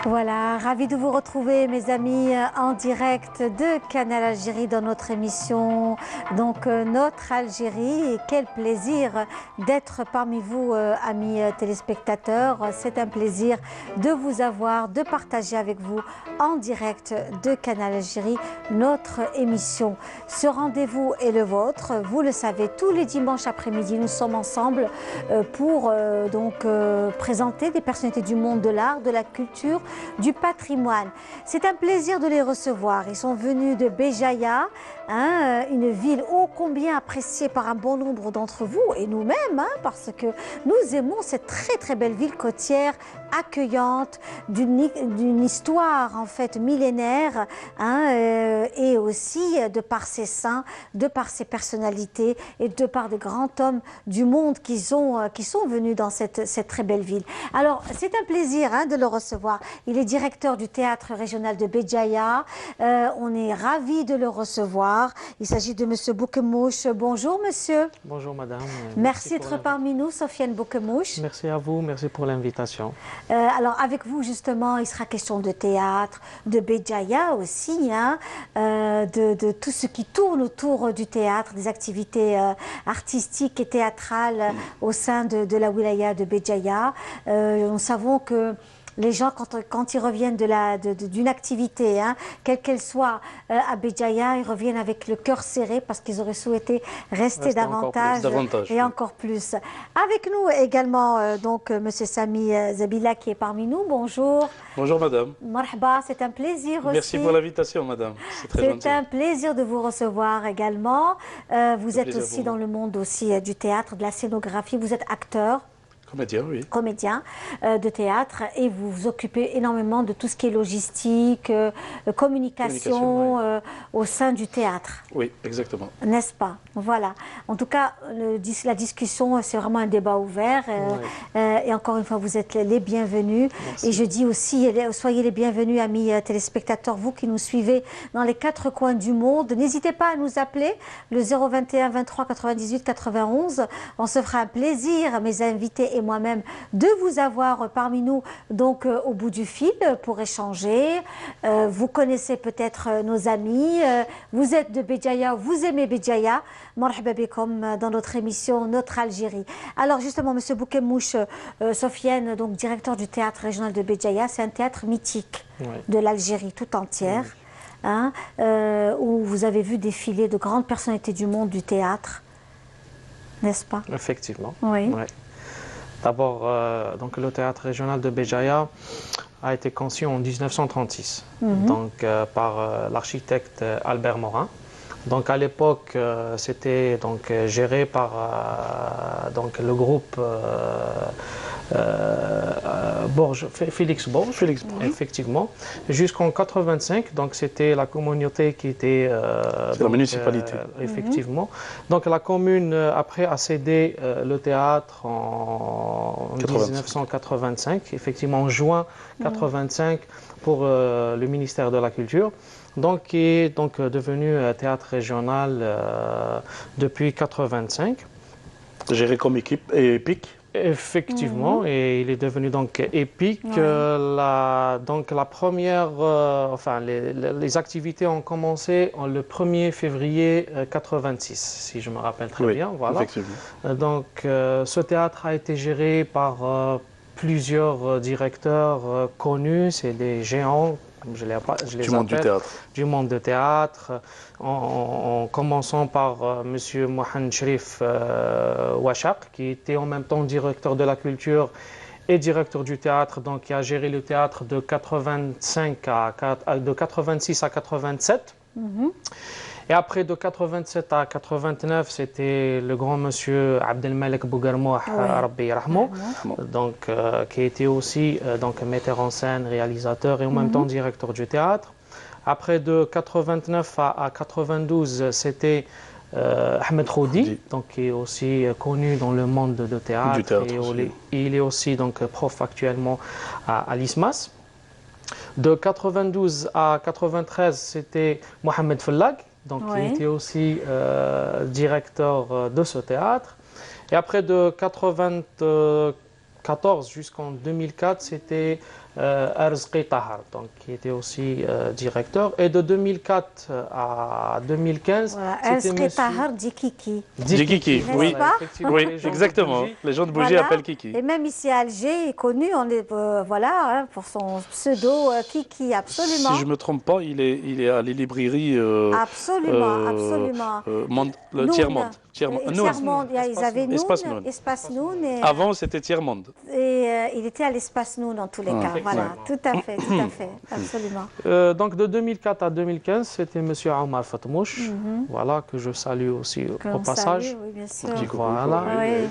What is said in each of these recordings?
Voilà, ravi de vous retrouver mes amis en direct de Canal Algérie dans notre émission Notre Algérie, et quel plaisir d'être parmi vous amis téléspectateurs. C'est un plaisir de vous avoir, de partager avec vous en direct de Canal Algérie notre émission. Ce rendez-vous est le vôtre, vous le savez, tous les dimanches après-midi nous sommes ensemble pour présenter des personnalités du monde de l'art, de la culture, du patrimoine. C'est un plaisir de les recevoir. Ils sont venus de Béjaïa, une ville ô combien appréciée par un bon nombre d'entre vous et nous-mêmes, parce que nous aimons cette très très belle ville côtière, accueillante, d'une histoire en fait millénaire, et aussi de par ses saints, de par ses personnalités et de par des grands hommes du monde qui sont venus dans cette très belle ville. Alors c'est un plaisir de le recevoir. Il est directeur du théâtre régional de Béjaïa. On est ravis de le recevoir. Il s'agit de monsieur Boukemouche. Bonjour monsieur. Bonjour madame. Merci d'être parmi nous, Sofiane Boukemouche. Merci à vous, merci pour l'invitation. Alors avec vous justement, il sera question de théâtre, de Béjaïa aussi, de tout ce qui tourne autour du théâtre, des activités artistiques et théâtrales au sein de la wilaya de Béjaïa. Nous savons que les gens, quand ils reviennent d'une activité, quelle qu'elle soit, à Béjaïa, ils reviennent avec le cœur serré parce qu'ils auraient souhaité rester davantage et encore plus. Avec nous également, monsieur Sami Zabila qui est parmi nous. Bonjour. Bonjour madame. Marhaba, c'est un plaisir aussi. Merci pour l'invitation madame. C'est très gentil. C'est un plaisir de vous recevoir également. Vous êtes aussi dans le monde aussi du théâtre, de la scénographie. Vous êtes acteur. Comédien, oui. Comédien de théâtre, et vous vous occupez énormément de tout ce qui est logistique, communication au sein du théâtre. Oui, exactement. N'est-ce pas? Voilà. En tout cas, la discussion, c'est vraiment un débat ouvert. Et encore une fois, vous êtes les bienvenus. Merci. Et je dis aussi, soyez les bienvenus, amis téléspectateurs, vous qui nous suivez dans les 4 coins du monde. N'hésitez pas à nous appeler, le 021 23 98 91. On se fera un plaisir, mes invités et moi-même, de vous avoir parmi nous au bout du fil pour échanger. Vous connaissez peut-être nos amis, vous êtes de Béjaïa, vous aimez Béjaïa. Marhaba bikom dans notre émission Notre Algérie. Alors justement, monsieur Boukemouche, Sofiane, donc directeur du théâtre régional de Béjaïa, c'est un théâtre mythique de l'Algérie tout entière, où vous avez vu défiler de grandes personnalités du monde du théâtre, n'est-ce pas? Effectivement. Oui. D'abord, le théâtre régional de Béjaïa a été conçu en 1936 par l'architecte Albert Morin. Donc à l'époque, c'était géré par le groupe Félix Borge, effectivement, jusqu'en 85. Donc c'était la communauté qui était la municipalité. Effectivement. Donc la commune après a cédé le théâtre en 1985, effectivement en juin 85 pour le ministère de la Culture. Donc, qui est devenu théâtre régional depuis 1985. Géré comme équipe et épique. Effectivement, et il est devenu épique. La première, les activités ont commencé le 1er février 86, si je me rappelle très bien. Voilà. Effectivement. Donc, ce théâtre a été géré par plusieurs directeurs connus, c'est des géants. Du monde du théâtre, en commençant par M. Mohamed Cherif Ouachak, qui était en même temps directeur de la culture et directeur du théâtre, donc qui a géré le théâtre de 86 à 87. Et après, de 87 à 89, c'était le grand monsieur Abdelmalek Bougarmouh, Rabbi Rahmou, qui était aussi metteur en scène, réalisateur et en même temps directeur du théâtre. Après, de 89 à 92, c'était Ahmed Khoudi, qui est aussi connu dans le monde de théâtre. Il est aussi prof actuellement à l'ISMAS. De 92 à 93, c'était Mohamed Fellag. Il était aussi directeur de ce théâtre. Et après, de 94 jusqu'en 2004, c'était Arzqi Tahar, donc, qui était aussi directeur. Et de 2004 à 2015, Voilà, c'était Arzqi Tahar dit Kiki. Kiki, oui, pas oui, exactement. Les gens de Bougie Voilà. appellent Kiki. Et même ici à Alger, il est connu voilà, hein, pour son pseudo Kiki, absolument. Si je ne me trompe pas, il est à les librairies. Absolument, absolument. Le Tiers-Monde. Tiers-Monde, ils avaient Espace Noun. Espace Noun. Avant, c'était Tiers-Monde. Et il était à l'Espace Noun dans tous les cas. Voilà, tout à fait, absolument. Donc de 2004 à 2015, c'était M. Omar Fatmouch, voilà, que je salue aussi au passage. Salue, oui, bien sûr. Voilà. Oui.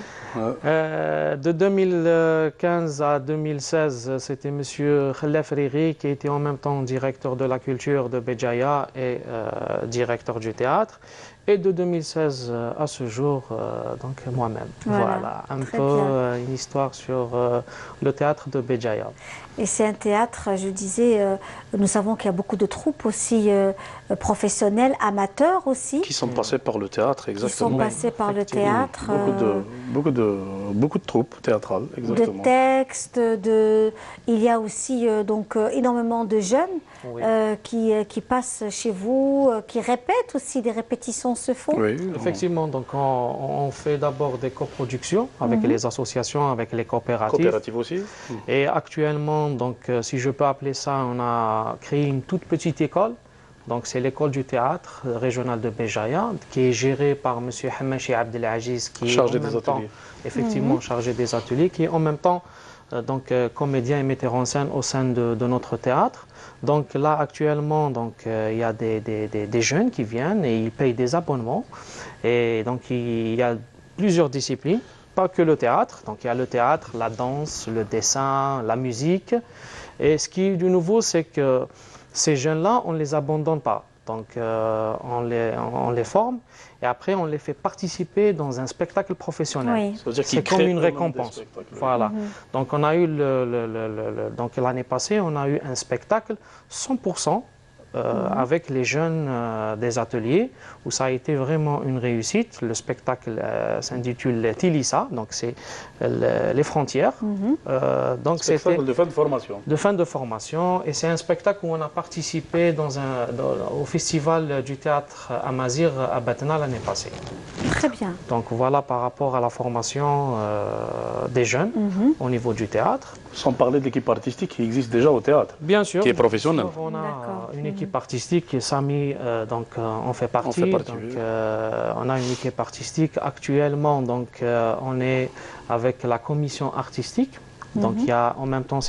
De 2015 à 2016, c'était M. Khalaf Riri, qui était en même temps directeur de la culture de Béjaïa et directeur du théâtre. Et de 2016 à ce jour, donc moi-même. Voilà, un peu une histoire sur le théâtre de Béjaïa. Et c'est un théâtre, je disais, nous savons qu'il y a beaucoup de troupes aussi professionnelles, amateurs aussi. Qui sont passés par le théâtre, exactement. Qui sont passés par le théâtre. Beaucoup de troupes théâtrales, exactement. De textes, il y a aussi donc énormément de jeunes qui passent chez vous, qui répètent aussi, des répétitions se font. Oui, effectivement, donc on fait d'abord des coproductions avec les associations, avec les coopératives. Coopératives aussi. Et actuellement, donc, si je peux appeler ça, on a créé une toute petite école. Donc, c'est l'école du théâtre régional de Béjaïa, qui est gérée par M. Hamachi Abdelaziz, qui est en même temps, effectivement, chargé des ateliers, qui est en même temps comédien et metteur en scène au sein de notre théâtre. Donc là, actuellement, il y a des jeunes qui viennent et ils payent des abonnements. Et donc, il y a plusieurs disciplines. Pas que le théâtre, donc il y a le théâtre, la danse, le dessin, la musique. Et ce qui est du nouveau, c'est que ces jeunes-là, on ne les abandonne pas. Donc on les forme et après on les fait participer dans un spectacle professionnel. Oui. C'est comme une récompense. Voilà. Donc on a eu donc l'année passée, on a eu un spectacle 100%. Avec les jeunes des ateliers, où ça a été vraiment une réussite. Le spectacle s'intitule Tilissa, donc c'est les frontières. Donc spectacle de fin de formation. De fin de formation, et c'est un spectacle où on a participé au festival du théâtre Amazir à Batna l'année passée. Très bien. Donc voilà par rapport à la formation des jeunes au niveau du théâtre. Sans parler de l'équipe artistique qui existe déjà au théâtre. Bien sûr. Qui est professionnelle. On a une équipe artistique, Samy, donc on fait partie. On a une équipe artistique. Actuellement, donc on est avec la commission artistique. Donc il y a en même temps.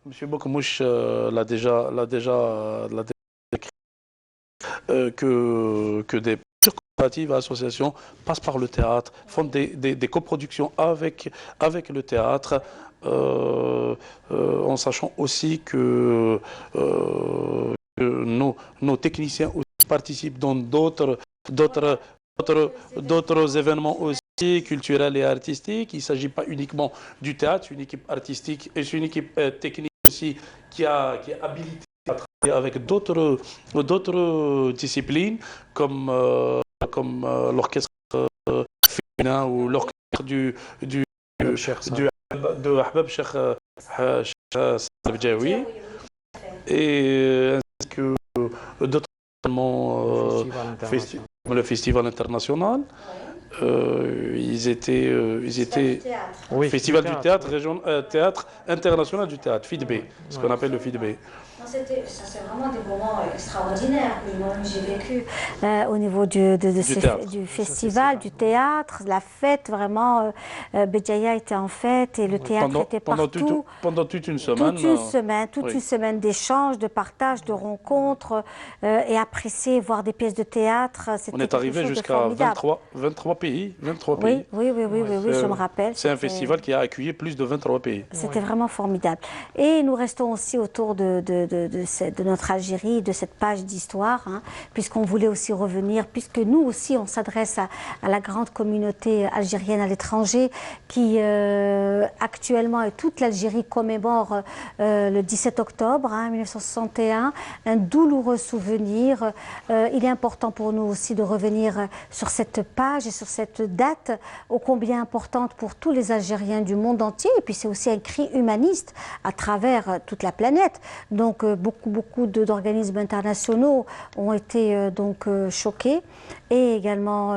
Monsieur Bokmouch l'a déjà décrit, que des coopératives et associations passent par le théâtre, font des coproductions avec le théâtre, en sachant aussi que nos techniciens aussi participent dans d'autres d'autres événements aussi culturels et artistiques. Il ne s'agit pas uniquement du théâtre, c'est une équipe artistique et c'est une équipe technique aussi qui est habilitée à travailler avec d'autres disciplines comme l'orchestre féminin ou l'orchestre de Ahbab Cheikh Salabjaoui et ainsi que d'autres événements, le festival international. Ils étaient oui, Festival du théâtre, théâtre international du théâtre, FIDB, ce qu'on appelle le FIDB. C'est vraiment des moments extraordinaires que moi-même j'ai vécu au niveau du festival, du théâtre, la fête vraiment. Béjaïa était en fête et le théâtre était partout. Pendant toute une semaine. Toute une semaine d'échanges, de partage, de rencontres et apprécier, voir des pièces de théâtre. On est arrivé jusqu'à 23 pays. Oui, je me rappelle. C'est un festival qui a accueilli plus de 23 pays. C'était vraiment formidable. Et nous restons aussi autour de notre Algérie, de cette page d'histoire, hein, puisqu'on voulait aussi revenir, puisque nous aussi on s'adresse à la grande communauté algérienne à l'étranger qui actuellement et toute l'Algérie commémore le 17 octobre 1961, un douloureux souvenir. Il est important pour nous aussi de revenir sur cette page et sur cette date ô combien importante pour tous les Algériens du monde entier, et puis c'est aussi un cri humaniste à travers toute la planète. Donc beaucoup d'organismes internationaux ont été choqués, et également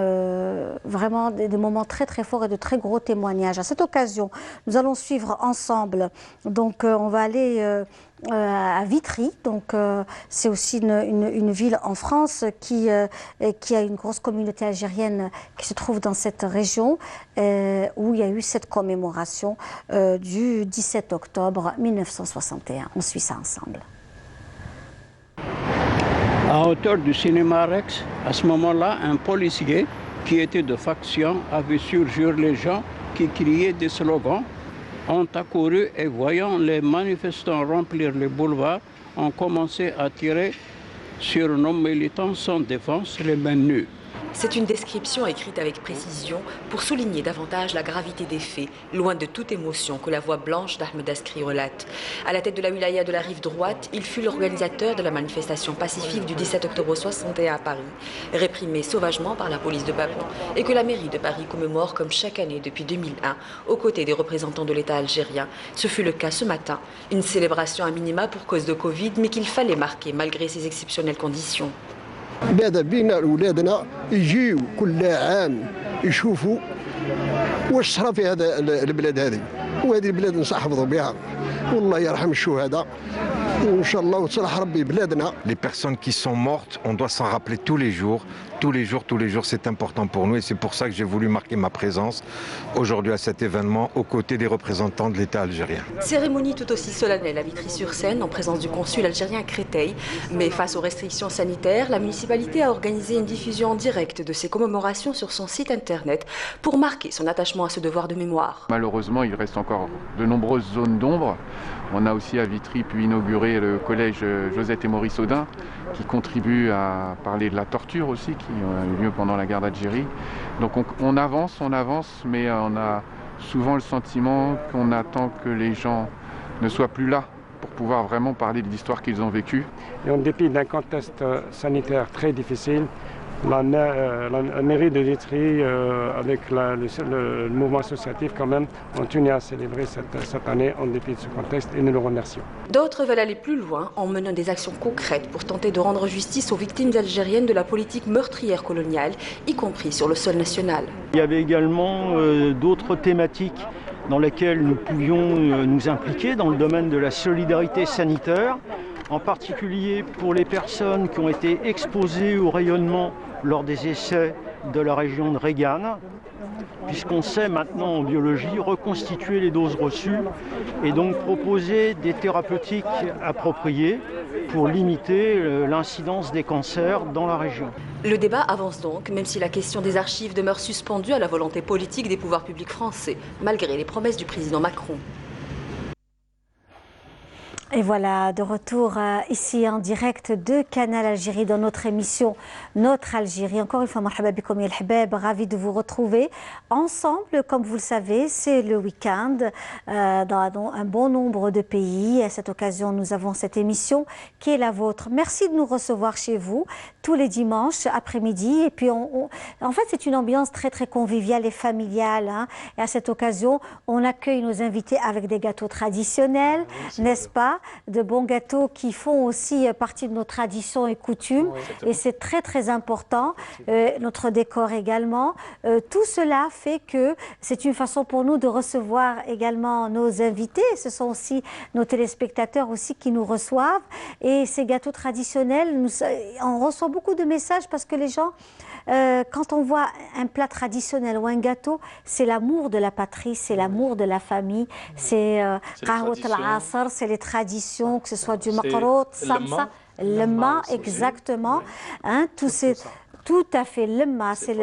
vraiment des moments très très forts et de très gros témoignages. À cette occasion, nous allons suivre ensemble, donc on va aller à Vitry, donc c'est aussi une ville en France qui a une grosse communauté algérienne qui se trouve dans cette région où il y a eu cette commémoration du 17 octobre 1961. On suit ça ensemble. À hauteur du cinéma Rex, à ce moment-là, un policier qui était de faction avait surgi les gens qui criaient des slogans, ont accouru et voyant les manifestants remplir les boulevards, ont commencé à tirer sur nos militants sans défense, les mains nues. C'est une description écrite avec précision pour souligner davantage la gravité des faits, loin de toute émotion que la voix blanche d'Ahmed Askri relate. À la tête de la wilaya de la rive droite, il fut l'organisateur de la manifestation pacifique du 17 octobre 61 à Paris, réprimée sauvagement par la police de Paris, et que la mairie de Paris commémore comme chaque année depuis 2001, aux côtés des représentants de l'État algérien. Ce fut le cas ce matin, une célébration à minima pour cause de Covid, mais qu'il fallait marquer malgré ces exceptionnelles conditions. ماذا بينا ولادنا يجيو كل عام يشوفوا واش صرا في هذا البلاد هذه وهذه البلاد نحافظوا بها والله يرحم الشهداء وان شاء الله وتصلح ربي بلادنا. Les personnes qui sont mortes, on doit s'en rappeler tous les jours, c'est important pour nous et c'est pour ça que j'ai voulu marquer ma présence aujourd'hui à cet événement aux côtés des représentants de l'État algérien. Cérémonie tout aussi solennelle à Vitry-sur-Seine en présence du consul algérien à Créteil, mais face aux restrictions sanitaires, la municipalité a organisé une diffusion en direct de ces commémorations sur son site internet pour marquer son attachement à ce devoir de mémoire. Malheureusement, il reste encore de nombreuses zones d'ombre. On a aussi à Vitry pu inaugurer le collège Josette et Maurice Audin qui contribue à parler de la torture aussi qui a eu lieu pendant la guerre d'Algérie. Donc on avance, mais on a souvent le sentiment qu'on attend que les gens ne soient plus là pour pouvoir vraiment parler de l'histoire qu'ils ont vécue. Et en dépit d'un contexte sanitaire très difficile, la mairie de Vitry, avec le mouvement associatif quand même, ont tenu à célébrer cette année en dépit de ce contexte et nous le remercions. D'autres veulent aller plus loin en menant des actions concrètes pour tenter de rendre justice aux victimes algériennes de la politique meurtrière coloniale, y compris sur le sol national. Il y avait également d'autres thématiques dans lesquelles nous pouvions nous impliquer dans le domaine de la solidarité sanitaire, en particulier pour les personnes qui ont été exposées au rayonnement lors des essais de la région de Regan, puisqu'on sait maintenant en biologie reconstituer les doses reçues et donc proposer des thérapeutiques appropriées pour limiter l'incidence des cancers dans la région. Le débat avance donc, même si la question des archives demeure suspendue à la volonté politique des pouvoirs publics français, malgré les promesses du président Macron. Et voilà, de retour ici en direct de Canal Algérie dans notre émission Notre Algérie. Encore une fois, marhaba bikoum ya al-habab, ravi de vous retrouver ensemble. Comme vous le savez, c'est le week-end dans un bon nombre de pays. À cette occasion, nous avons cette émission qui est la vôtre. Merci de nous recevoir chez vous tous les dimanches après-midi. Et puis, en fait, c'est une ambiance très, très conviviale et familiale. Hein. Et à cette occasion, on accueille nos invités avec des gâteaux traditionnels, n'est-ce pas? De bons gâteaux qui font aussi partie de nos traditions et coutumes. Oui, et c'est très, très important. Notre décor également. Tout cela fait que c'est une façon pour nous de recevoir également nos invités. Ce sont aussi nos téléspectateurs aussi qui nous reçoivent. Et ces gâteaux traditionnels, on reçoit beaucoup de messages parce que les gens... quand on voit un plat traditionnel ou un gâteau, c'est l'amour de la patrie, c'est l'amour de la famille, c'est qahwat al-asr, c'est les traditions, que ce soit du maqrout, samsa, lemma, exactement. Hein, tout à fait, lemma, c'est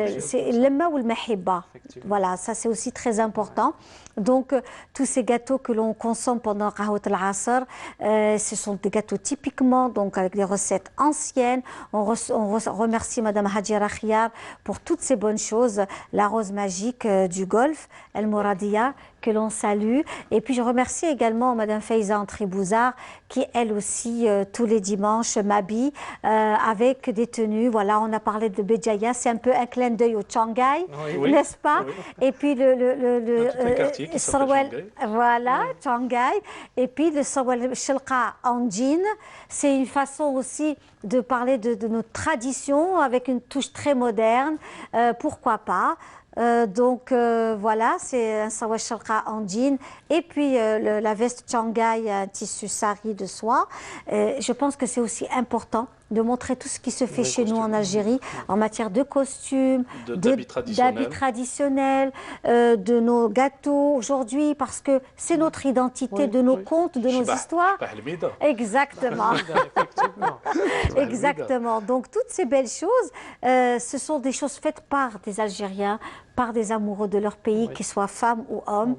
lemma ou le mahibba. Voilà, ça c'est aussi très important. Donc, tous ces gâteaux que l'on consomme pendant Qahwat al-Asr, ce sont des gâteaux typiquement, donc avec des recettes anciennes. On remercie Madame Hadjira Khiyar pour toutes ces bonnes choses. La rose magique du Golfe, El Mouradia, que l'on salue. Et puis, je remercie également Madame Faiza Antribouzar, qui elle aussi, tous les dimanches, m'habille avec des tenues. Voilà, on a parlé de Béjaïa, c'est un peu un clin d'œil au Tchangaï, n'est-ce pas? Oui. Et puis, voilà, Tchangaï. Et puis le Sawal Shilqa en jean, c'est une façon aussi de parler de notre tradition avec une touche très moderne. Pourquoi pas? Donc voilà, c'est un Sawal Shilqa en jean. Et puis la veste Tchangaï, un tissu sari de soie. Je pense que c'est aussi important de montrer tout ce qui se fait chez nous en Algérie en matière de costumes, d'habits traditionnels, de nos gâteaux aujourd'hui, parce que c'est notre identité, de nos contes, de nos histoires. Exactement. Exactement. Donc toutes ces belles choses, ce sont des choses faites par des Algériens, par des amoureux de leur pays, qu'ils soient femmes ou hommes.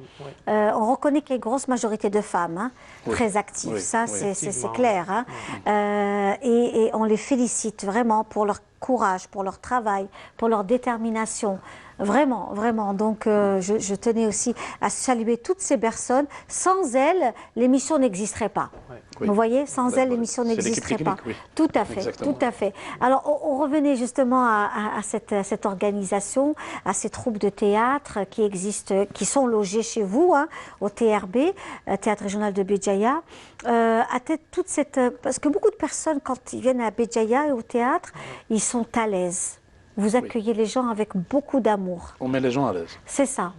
On reconnaît qu'il y a une grosse majorité de femmes hein, très actives, ça c'est clair. Hein. Et on les félicite vraiment pour leur courage, pour leur travail, pour leur détermination. Vraiment, vraiment. Donc, je tenais aussi à saluer toutes ces personnes. Sans elles, l'émission n'existerait pas. Vous voyez, sans elles, l'émission n'existerait pas. Tout à fait, tout à fait. Alors, on revenait justement à cette organisation, à ces troupes de théâtre qui existent, qui sont logées chez vous, hein, au TRB, Théâtre Régional de Béjaïa. Toute cette... Parce que beaucoup de personnes, quand ils viennent à Béjaïa et au théâtre, ils sont à l'aise. Vous accueillez les gens avec beaucoup d'amour. On met les gens à l'aise. C'est ça.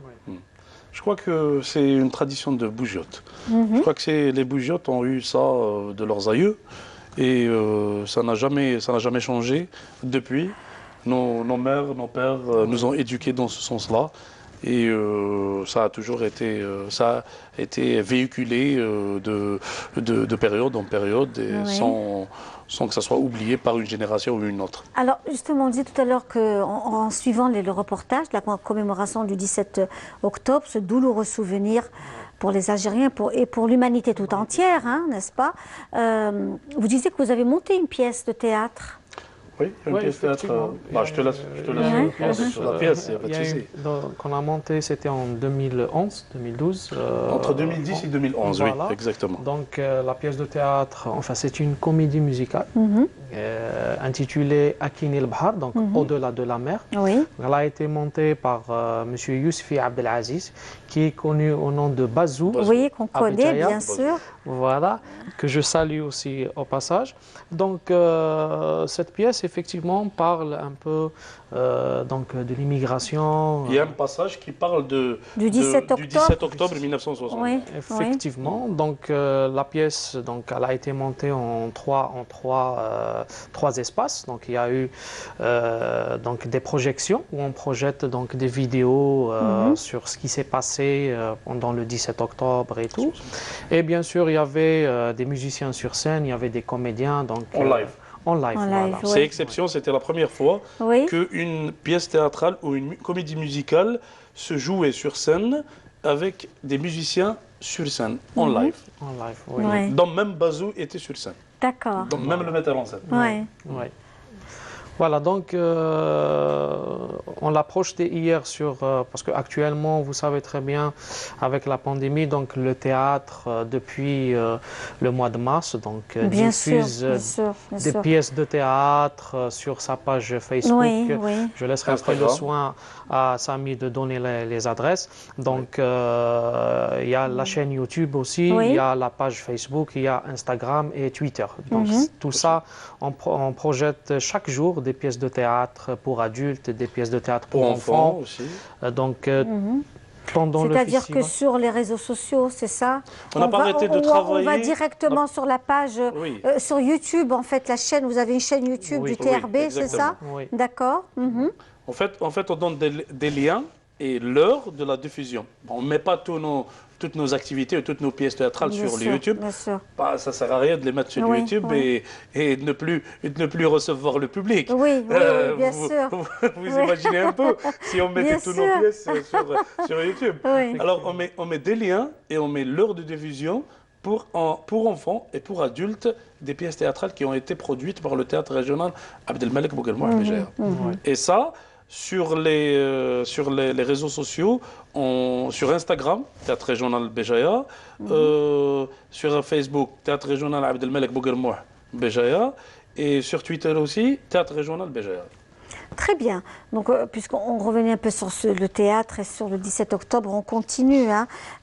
Je crois que c'est une tradition de bougiotte. Je crois que les bougiottes ont eu ça de leurs aïeux et ça n'a jamais changé depuis. Nos mères, nos pères nous ont éduqués dans ce sens-là et ça a toujours été, véhiculé de période en période et sans que ça soit oublié par une génération ou une autre. Alors justement, on disait tout à l'heure qu'en suivant le reportage de la commémoration du 17 octobre, ce douloureux souvenir pour les Algériens et pour l'humanité tout entière, hein, n'est-ce pas? Vous disiez que vous avez monté une pièce de théâtre. Oui, une pièce de théâtre. Je te laisse sur la pièce. Qu'on a monté, c'était en 2011, 2012. Entre 2010 et 2011, voilà. Oui, exactement. Donc la pièce de théâtre, enfin c'est une comédie musicale intitulée Akini al-Bahar, donc Au-delà de la mer. Oui. Elle a été montée par M. Yousfi Abdelaziz, qui est connu au nom de Bazou. Oui, qu'on connaît bien sûr. Voilà, que je salue aussi au passage. Donc cette pièce effectivement parle un peu donc de l'immigration. Il y a un passage qui parle du 17 octobre 1960. Oui, effectivement. Oui. Donc la pièce, donc elle a été montée en trois espaces. Donc il y a eu donc des projections où on projette donc des vidéos sur ce qui s'est passé pendant le 17 octobre et tout. Et bien sûr il y avait des musiciens sur scène, il y avait des comédiens donc en live. En live, voilà. C'est exception, c'était la première fois qu'une pièce théâtrale ou une comédie musicale se jouait sur scène avec des musiciens sur scène, en live. En live, oui. Ouais. Donc même Bazou était sur scène. D'accord. Donc même le metteur en scène. Ouais. Ouais. Voilà, donc on l'a projeté hier parce qu'actuellement, vous savez très bien, avec la pandémie, donc le théâtre, depuis le mois de mars, donc diffuse des pièces de théâtre sur sa page Facebook. Oui, oui. Je laisserai après le soin à Samy de donner les adresses. Donc il y a la chaîne YouTube aussi, il y a la page Facebook, il y a Instagram et Twitter. Donc tout ça, on projette chaque jour des pièces de théâtre pour adultes, des pièces de théâtre pour enfants aussi. Donc, pendant le c'est-à-dire festival. que sur les réseaux sociaux, c'est ça? On n'a pas arrêté de travailler. On va directement sur la page, sur YouTube, en fait, la chaîne, vous avez une chaîne YouTube du TRB, c'est ça? Oui. D'accord. En fait, on donne des liens et l'heure de la diffusion. On ne met pas toutes nos activités ou toutes nos pièces théâtrales sur le YouTube. Ça ne sert à rien de les mettre sur YouTube et de ne plus recevoir le public. Oui, bien sûr. Vous imaginez un peu si on mettait toutes nos pièces sur YouTube. Alors on met des liens et on met l'heure de diffusion pour enfants et pour adultes des pièces théâtrales qui ont été produites par le théâtre régional Abdelmalek Bouguelmouah Béjaïa. Et ça, sur les réseaux sociaux, sur Instagram, Théâtre Régional Béjaïa, sur Facebook, Théâtre Régional Abdelmalek Bouguelmouah Béjaïa, et sur Twitter aussi, Théâtre Régional Béjaïa. Très bien. Donc, puisqu'on revenait un peu sur le théâtre et sur le 17 octobre, on continue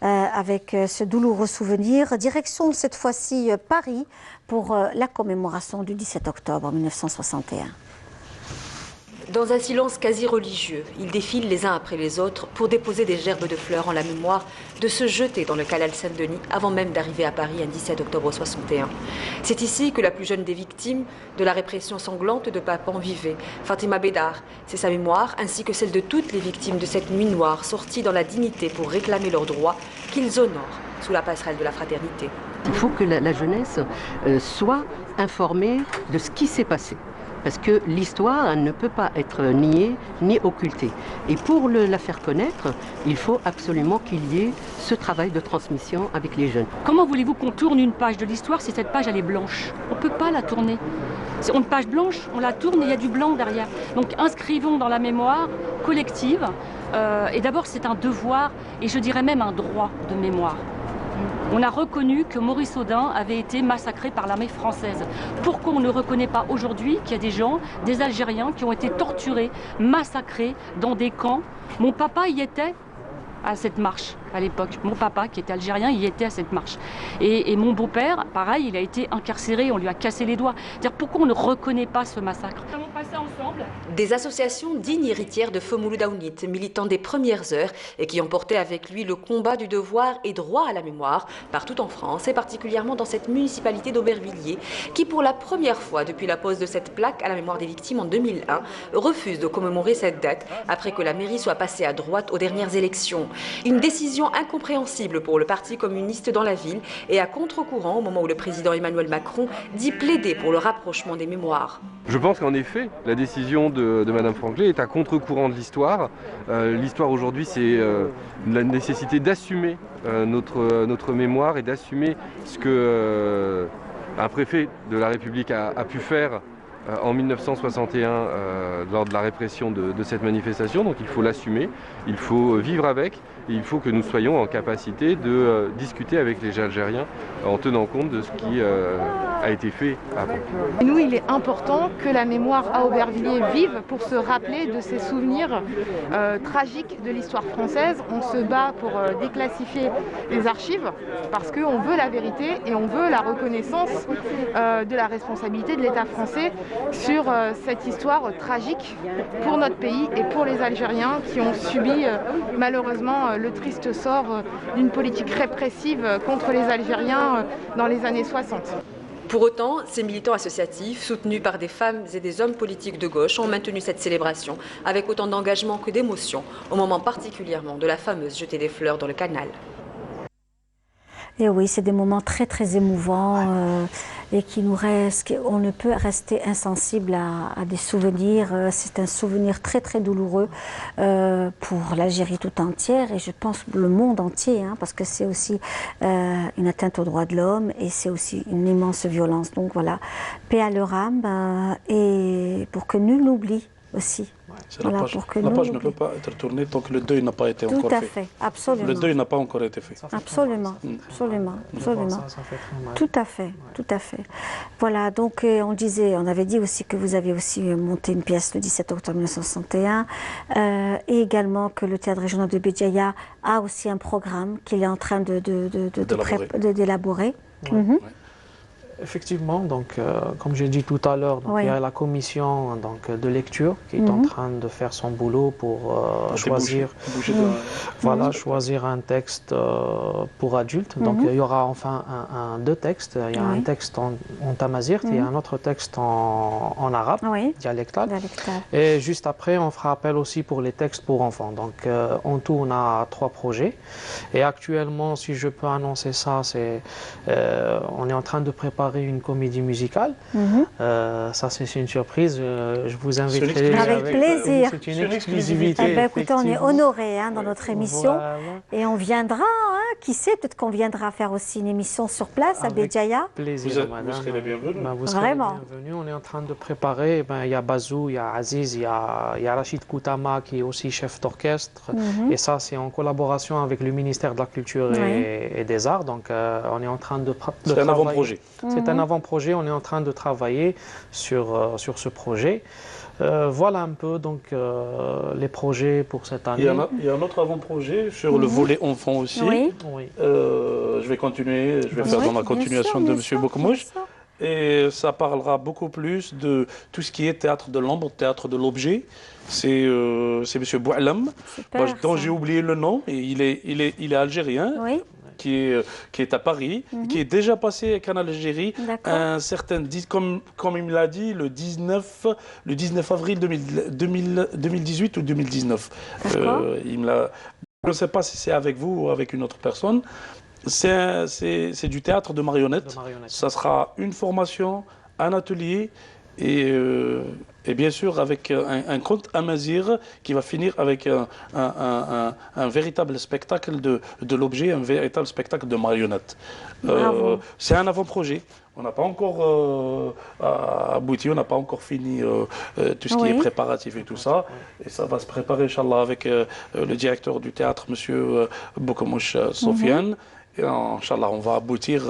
avec ce douloureux souvenir. Direction cette fois-ci Paris pour la commémoration du 17 octobre 1961. Dans un silence quasi religieux, ils défilent les uns après les autres pour déposer des gerbes de fleurs en la mémoire de se jeter dans le canal Saint-Denis avant même d'arriver à Paris un 17 octobre 61. C'est ici que la plus jeune des victimes de la répression sanglante de Papan vivait, Fatima Bédar. C'est sa mémoire, ainsi que celle de toutes les victimes de cette nuit noire sorties dans la dignité pour réclamer leurs droits qu'ils honorent sous la passerelle de la fraternité. Il faut que la jeunesse soit informée de ce qui s'est passé. Parce que l'histoire ne peut pas être niée ni occultée. Et pour la faire connaître, il faut absolument qu'il y ait ce travail de transmission avec les jeunes. Comment voulez-vous qu'on tourne une page de l'histoire si cette page elle est blanche? On ne peut pas la tourner. C'est une page blanche, on la tourne et il y a du blanc derrière. Donc inscrivons dans la mémoire collective. Et d'abord c'est un devoir et je dirais même un droit de mémoire. On a reconnu que Maurice Audin avait été massacré par l'armée française. Pourquoi on ne reconnaît pas aujourd'hui qu'il y a des gens, des Algériens qui ont été torturés, massacrés dans des camps? Mon papa y était à cette marche à l'époque. Mon papa, qui était algérien, y était à cette marche. Et mon beau-père, pareil, il a été incarcéré, on lui a cassé les doigts. C'est-à-dire, pourquoi on ne reconnaît pas ce massacre? Nous allons passer ensemble. Des associations dignes héritières de Feu Mouloud Aounit, militants des premières heures et qui ont porté avec lui le combat du devoir et droit à la mémoire partout en France et particulièrement dans cette municipalité d'Aubervilliers qui, pour la première fois depuis la pose de cette plaque à la mémoire des victimes en 2001, refuse de commémorer cette date après que la mairie soit passée à droite aux dernières élections. Une décision incompréhensible pour le Parti communiste dans la ville et à contre-courant au moment où le président Emmanuel Macron dit plaider pour le rapprochement des mémoires. Je pense qu'en effet, la décision de Mme Franklin est à contre-courant de l'histoire. L'histoire aujourd'hui, c'est la nécessité d'assumer notre mémoire et d'assumer ce que un préfet de la République a pu faire en 1961 lors de la répression de cette manifestation. Donc il faut l'assumer, il faut vivre avec et il faut que nous soyons en capacité de discuter avec les Algériens en tenant compte de ce qui a été fait avant. Nous, il est important que la mémoire à Aubervilliers vive pour se rappeler de ces souvenirs tragiques de l'histoire française. On se bat pour déclassifier les archives parce qu'on veut la vérité et on veut la reconnaissance de la responsabilité de l'État français sur cette histoire tragique pour notre pays et pour les Algériens qui ont subi malheureusement le triste sort d'une politique répressive contre les Algériens dans les années 60. Pour autant, ces militants associatifs, soutenus par des femmes et des hommes politiques de gauche, ont maintenu cette célébration avec autant d'engagement que d'émotion, au moment particulièrement de la fameuse jetée des fleurs dans le canal. Et oui, c'est des moments très très émouvants et qui nous restent. On ne peut rester insensible à des souvenirs. C'est un souvenir très très douloureux pour l'Algérie tout entière et je pense le monde entier, hein, parce que c'est aussi une atteinte aux droits de l'homme et c'est aussi une immense violence. Donc voilà, paix à leur âme et pour que nul n'oublie aussi. Voilà, la page ne peut pas être tournée tant que le deuil n'a pas été encore fait. Tout à fait, absolument. Le deuil n'a pas encore été fait. Absolument, absolument, absolument. Tout à fait, tout à fait. Voilà, donc on avait dit aussi que vous avez aussi monté une pièce le 17 octobre 1961 et également que le théâtre régional de Béjaïa a aussi un programme qu'il est en train d'élaborer. Effectivement, donc, comme j'ai dit tout à l'heure, il y a la commission de lecture qui est en train de faire son boulot pour choisir un texte pour adultes. Donc il y aura enfin deux textes. Il y a un texte en tamazirt et un autre texte en arabe, dialectal. Et juste après, on fera appel aussi pour les textes pour enfants. Donc en tout, on a 3 projets. Et actuellement, si je peux annoncer ça, on est en train de préparer une comédie musicale. Ça, c'est une surprise. Je vous inviterai. Avec plaisir. C'est une exclusivité. Écoutez, on est honorés dans notre émission et on viendra. Qui sait, peut-être qu'on viendra faire aussi une émission sur place à Béjaïa. Plaisir, madame. Vous serez les bienvenus. Vous serez les bienvenus. On est en train de préparer. Il y a Bazou, il y a Aziz, il y a Rachid Koutama qui est aussi chef d'orchestre. Et ça, c'est en collaboration avec le ministère de la Culture et des Arts. Donc, on est en train de travailler. C'est un avant-projet. C'est un avant-projet. On est en train de travailler sur ce projet. Voilà un peu donc les projets pour cette année. Il y a un autre avant-projet sur le volet enfant aussi. Je vais continuer, je vais faire dans la continuation de M. Boukmouch. Et ça parlera beaucoup plus de tout ce qui est théâtre de l'ombre, théâtre de l'objet. C'est M. Boualam, dont j'ai oublié le nom. Et il est algérien. Qui est à Paris, qui est déjà passé à Canal Algérie, un certain, comme il me l'a dit, le 19 avril 2018 ou 2019. Je ne sais pas si c'est avec vous ou avec une autre personne. C'est du théâtre de marionnettes. Ça sera une formation, un atelier et bien sûr avec un conte amazir qui va finir avec un véritable spectacle de l'objet, un véritable spectacle de marionnettes. C'est un avant-projet. On n'a pas encore abouti, on n'a pas encore fini tout ce qui est préparatif et tout ça. Et ça va se préparer, Inch'Allah, avec le directeur du théâtre, M. Boukmouch Sofiane. Et Inch'Allah, on va aboutir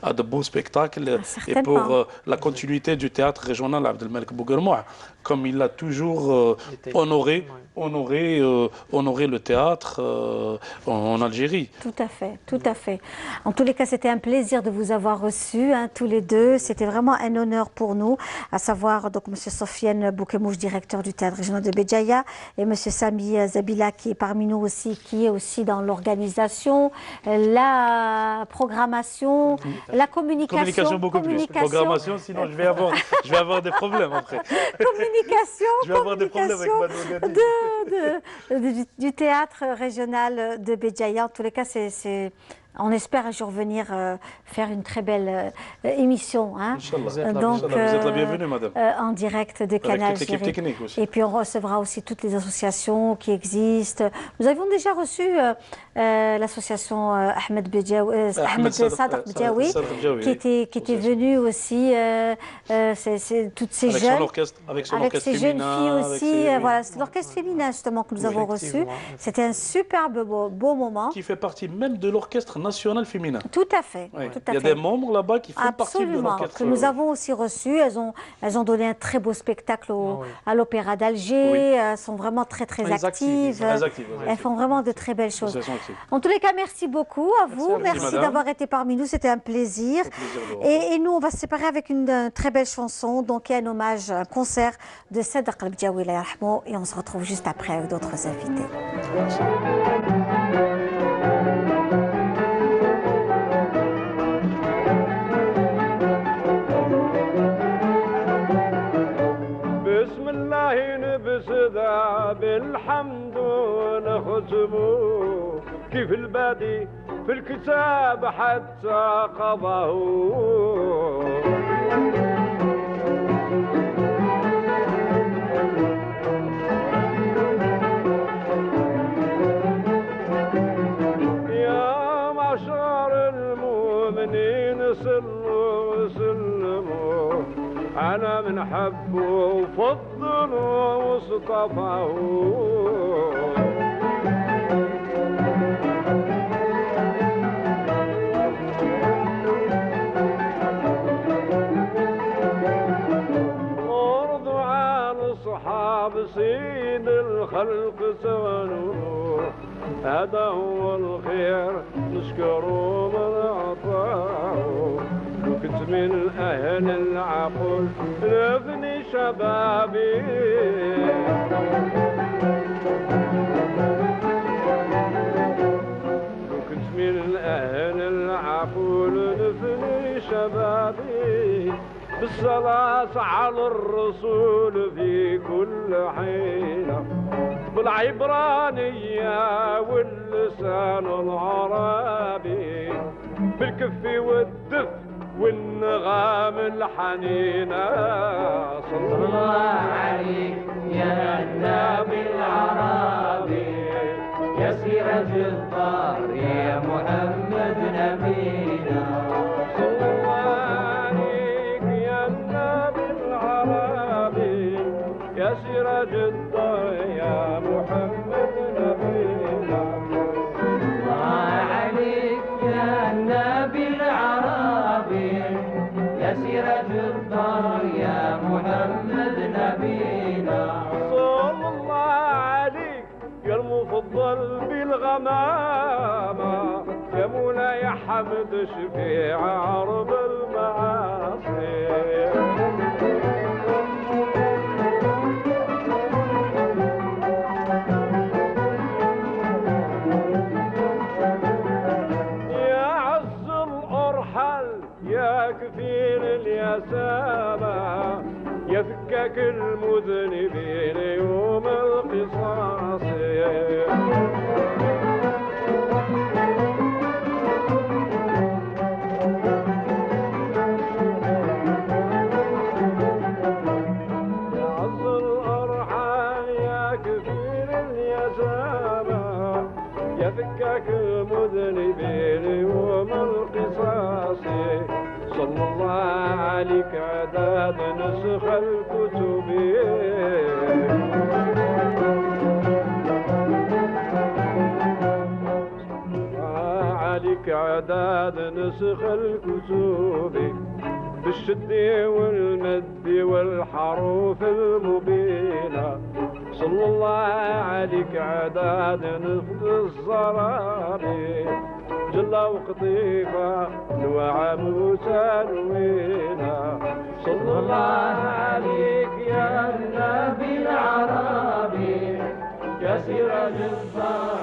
à de beaux spectacles et pour la continuité du théâtre régional Abdelmalek Bouguermoua, comme il a toujours honoré le théâtre en Algérie. Tout à fait, tout à fait. En tous les cas, c'était un plaisir de vous avoir reçus, tous les deux. C'était vraiment un honneur pour nous, à savoir donc M. Sofiane Boukmouch, directeur du théâtre régional de Béjaïa, et M. Sami Zabila, qui est parmi nous aussi, qui est aussi dans l'organisation, la programmation, la communication. Beaucoup plus. Programmation, sinon je vais avoir des problèmes après. Je vais avoir des problèmes avec ma du théâtre régional de Béjaïa. En tous les cas, on espère un jour venir faire une très belle émission. Vous êtes la bienvenue, madame. En direct de Canal Algérie. Et puis on recevra aussi toutes les associations qui existent. Nous avions déjà reçu l'association Ahmed Sadr Bedjaoui, qui était venu aussi, toutes ces jeunes, avec ses jeunes filles aussi. Voilà, c'est l'orchestre féminin justement que nous avons reçu. C'était un superbe beau moment. Qui fait partie même de l'orchestre national féminin. Tout à fait. Il y a des membres là-bas qui font partie de l'orchestre. Que nous avons aussi reçus. Elles ont donné un très beau spectacle à l'Opéra d'Alger. Elles sont vraiment très actives. Elles font vraiment de très belles choses. En tous les cas, merci beaucoup à vous. Merci d'avoir été parmi nous. C'était un plaisir. Et nous, on va se séparer avec une très belle chanson. Donc, il y a un hommage, un concert de Sadr Bedjaoui et on se retrouve juste après avec d'autres invités. نبسدا بالحمد ونختمو كيف البادي في الكتاب حتى قضاه. يا معشر المؤمنين صلوا وسلموا على من حبوا وفضلوا واصطفوا. ارضوا عن اصحاب سيد الخلق سوانوا، هذا هو الخير نشكروا من عطاه. لو كنت من أهل العقل نفني شبابي، لو كنت من أهل العقل نفني شبابي. بالصلاة على الرسول في كل حين، بالعبرانية واللسان العربي، بالكف والدف والنغام الحنينة. صلى الله عليك يا النبي العربي، يا سراج الدار يا محمد نبينا. صلى الله عليك يا النبي العربي، يا سراج الدار يا محمد نبينا. الله عليك يا النبي العربي، يا سراج الدار يا محمد نبينا. صلى الله عليك يا المفضل بالغمامة، يا مولاي حمد شفيع عرب المعاصي. يا كفيل اليتامى، يا فكاك المذنبين يوم القصاص. يا عز الأرحام يا كفيل اليتامى، يا فكاك المذنبين يوم القصاص. صلى الله عليك عداد نسخ الكتب، عليك عداد نسخ الكتب، بالشد والمد والحروف المبينة. صلى الله عليك عداد نفذ الزرابي، جلا وقطيفة نوع موسى نوينا. صلى الله عليك يا النبي العربي، يا سراج الدار.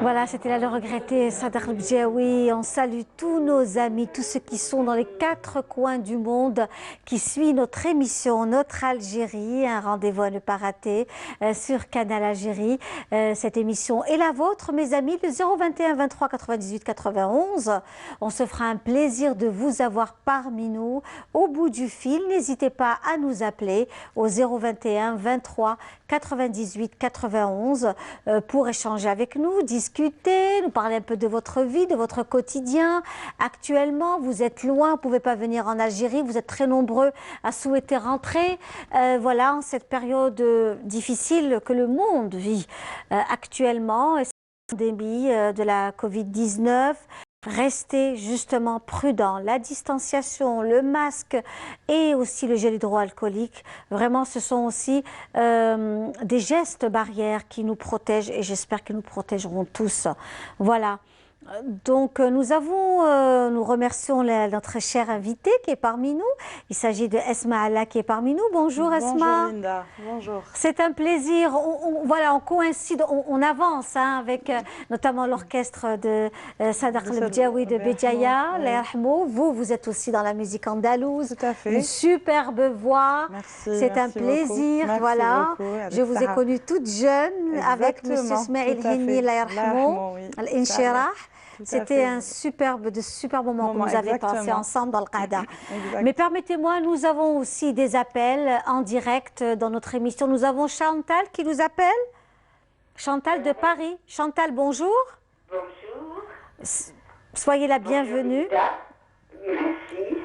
Voilà, c'était là le regretté Sadr Bdjaoui. On salue tous nos amis, tous ceux qui sont dans les 4 coins du monde, qui suivent notre émission, notre Algérie, un rendez-vous à ne pas rater sur Canal Algérie. Cette émission est la vôtre, mes amis, le 021 23 98 91. On se fera un plaisir de vous avoir parmi nous au bout du fil. N'hésitez pas à nous appeler au 021 23 98 91 pour échanger avec nous, discuter, nous parler un peu de votre vie, de votre quotidien. Actuellement, vous êtes loin, vous ne pouvez pas venir en Algérie, vous êtes très nombreux à souhaiter rentrer. Voilà, en cette période difficile que le monde vit actuellement, cette pandémie de la Covid-19. Restez justement prudents, la distanciation, le masque et aussi le gel hydroalcoolique, vraiment ce sont aussi des gestes barrières qui nous protègent et j'espère qu'ils nous protégeront tous. Voilà. Donc nous remercions notre chère invitée qui est parmi nous. Il s'agit de Esma Allah qui est parmi nous. Bonjour Esma. Bonjour Linda. Bonjour. C'est un plaisir. Voilà, on coïncide, on avance avec notamment l'orchestre de Sadaq El-Bdjaoui de Béjaïa. Vous êtes aussi dans la musique andalouse. Tout à fait. Une superbe voix. Merci. C'est un plaisir. Merci voilà. Beaucoup, je vous ai connue toute jeune avec M. Ismaël Hinni, Al-Inchirah. C'était un superbe moment que vous avez passé ensemble dans le Qada. Mais permettez-moi, nous avons aussi des appels en direct dans notre émission. Nous avons Chantal qui nous appelle. Chantal de Paris. Chantal, bonjour. Bonjour. Soyez la bienvenue. Merci.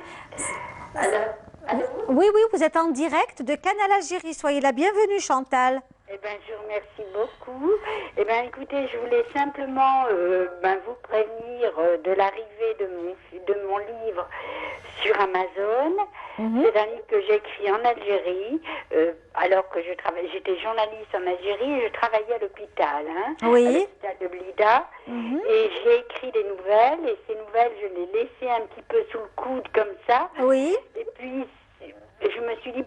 Oui, vous êtes en direct de Canal Algérie. Soyez la bienvenue, Chantal. Eh bien, je vous remercie beaucoup. Eh bien, écoutez, je voulais simplement vous prévenir de l'arrivée de mon livre sur Amazon. C'est un livre que j'ai écrit en Algérie, alors que j'étais journaliste en Algérie et je travaillais à l'hôpital, à l'hôpital de Blida. Et j'ai écrit des nouvelles, et ces nouvelles, je les laissais un petit peu sous le coude comme ça. Et puis, je me suis dit,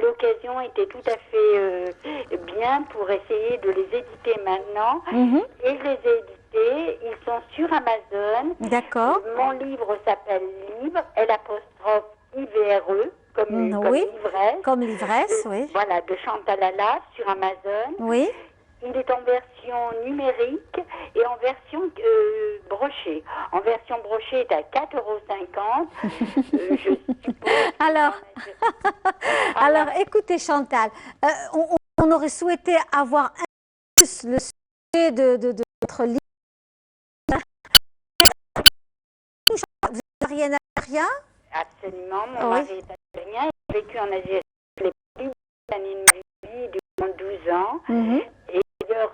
l'occasion était tout à fait bien pour essayer de les éditer maintenant. Et je les ai édités, ils sont sur Amazon. D'accord. Mon livre s'appelle Libre, L''IVRE, comme l'ivresse. Comme l'ivresse, oui. Voilà, de Chantal Allah sur Amazon. Oui. Il est en version numérique et en version brochée. En version brochée, est à 4,50 €. Je suppose. Alors, écoutez Chantal, on aurait souhaité avoir plus le sujet de votre livre. Vous êtes algérienne? Absolument, mon mari est algérien. Il a vécu en Algérie les plus années de vie, durant 12 ans. Et d'ailleurs,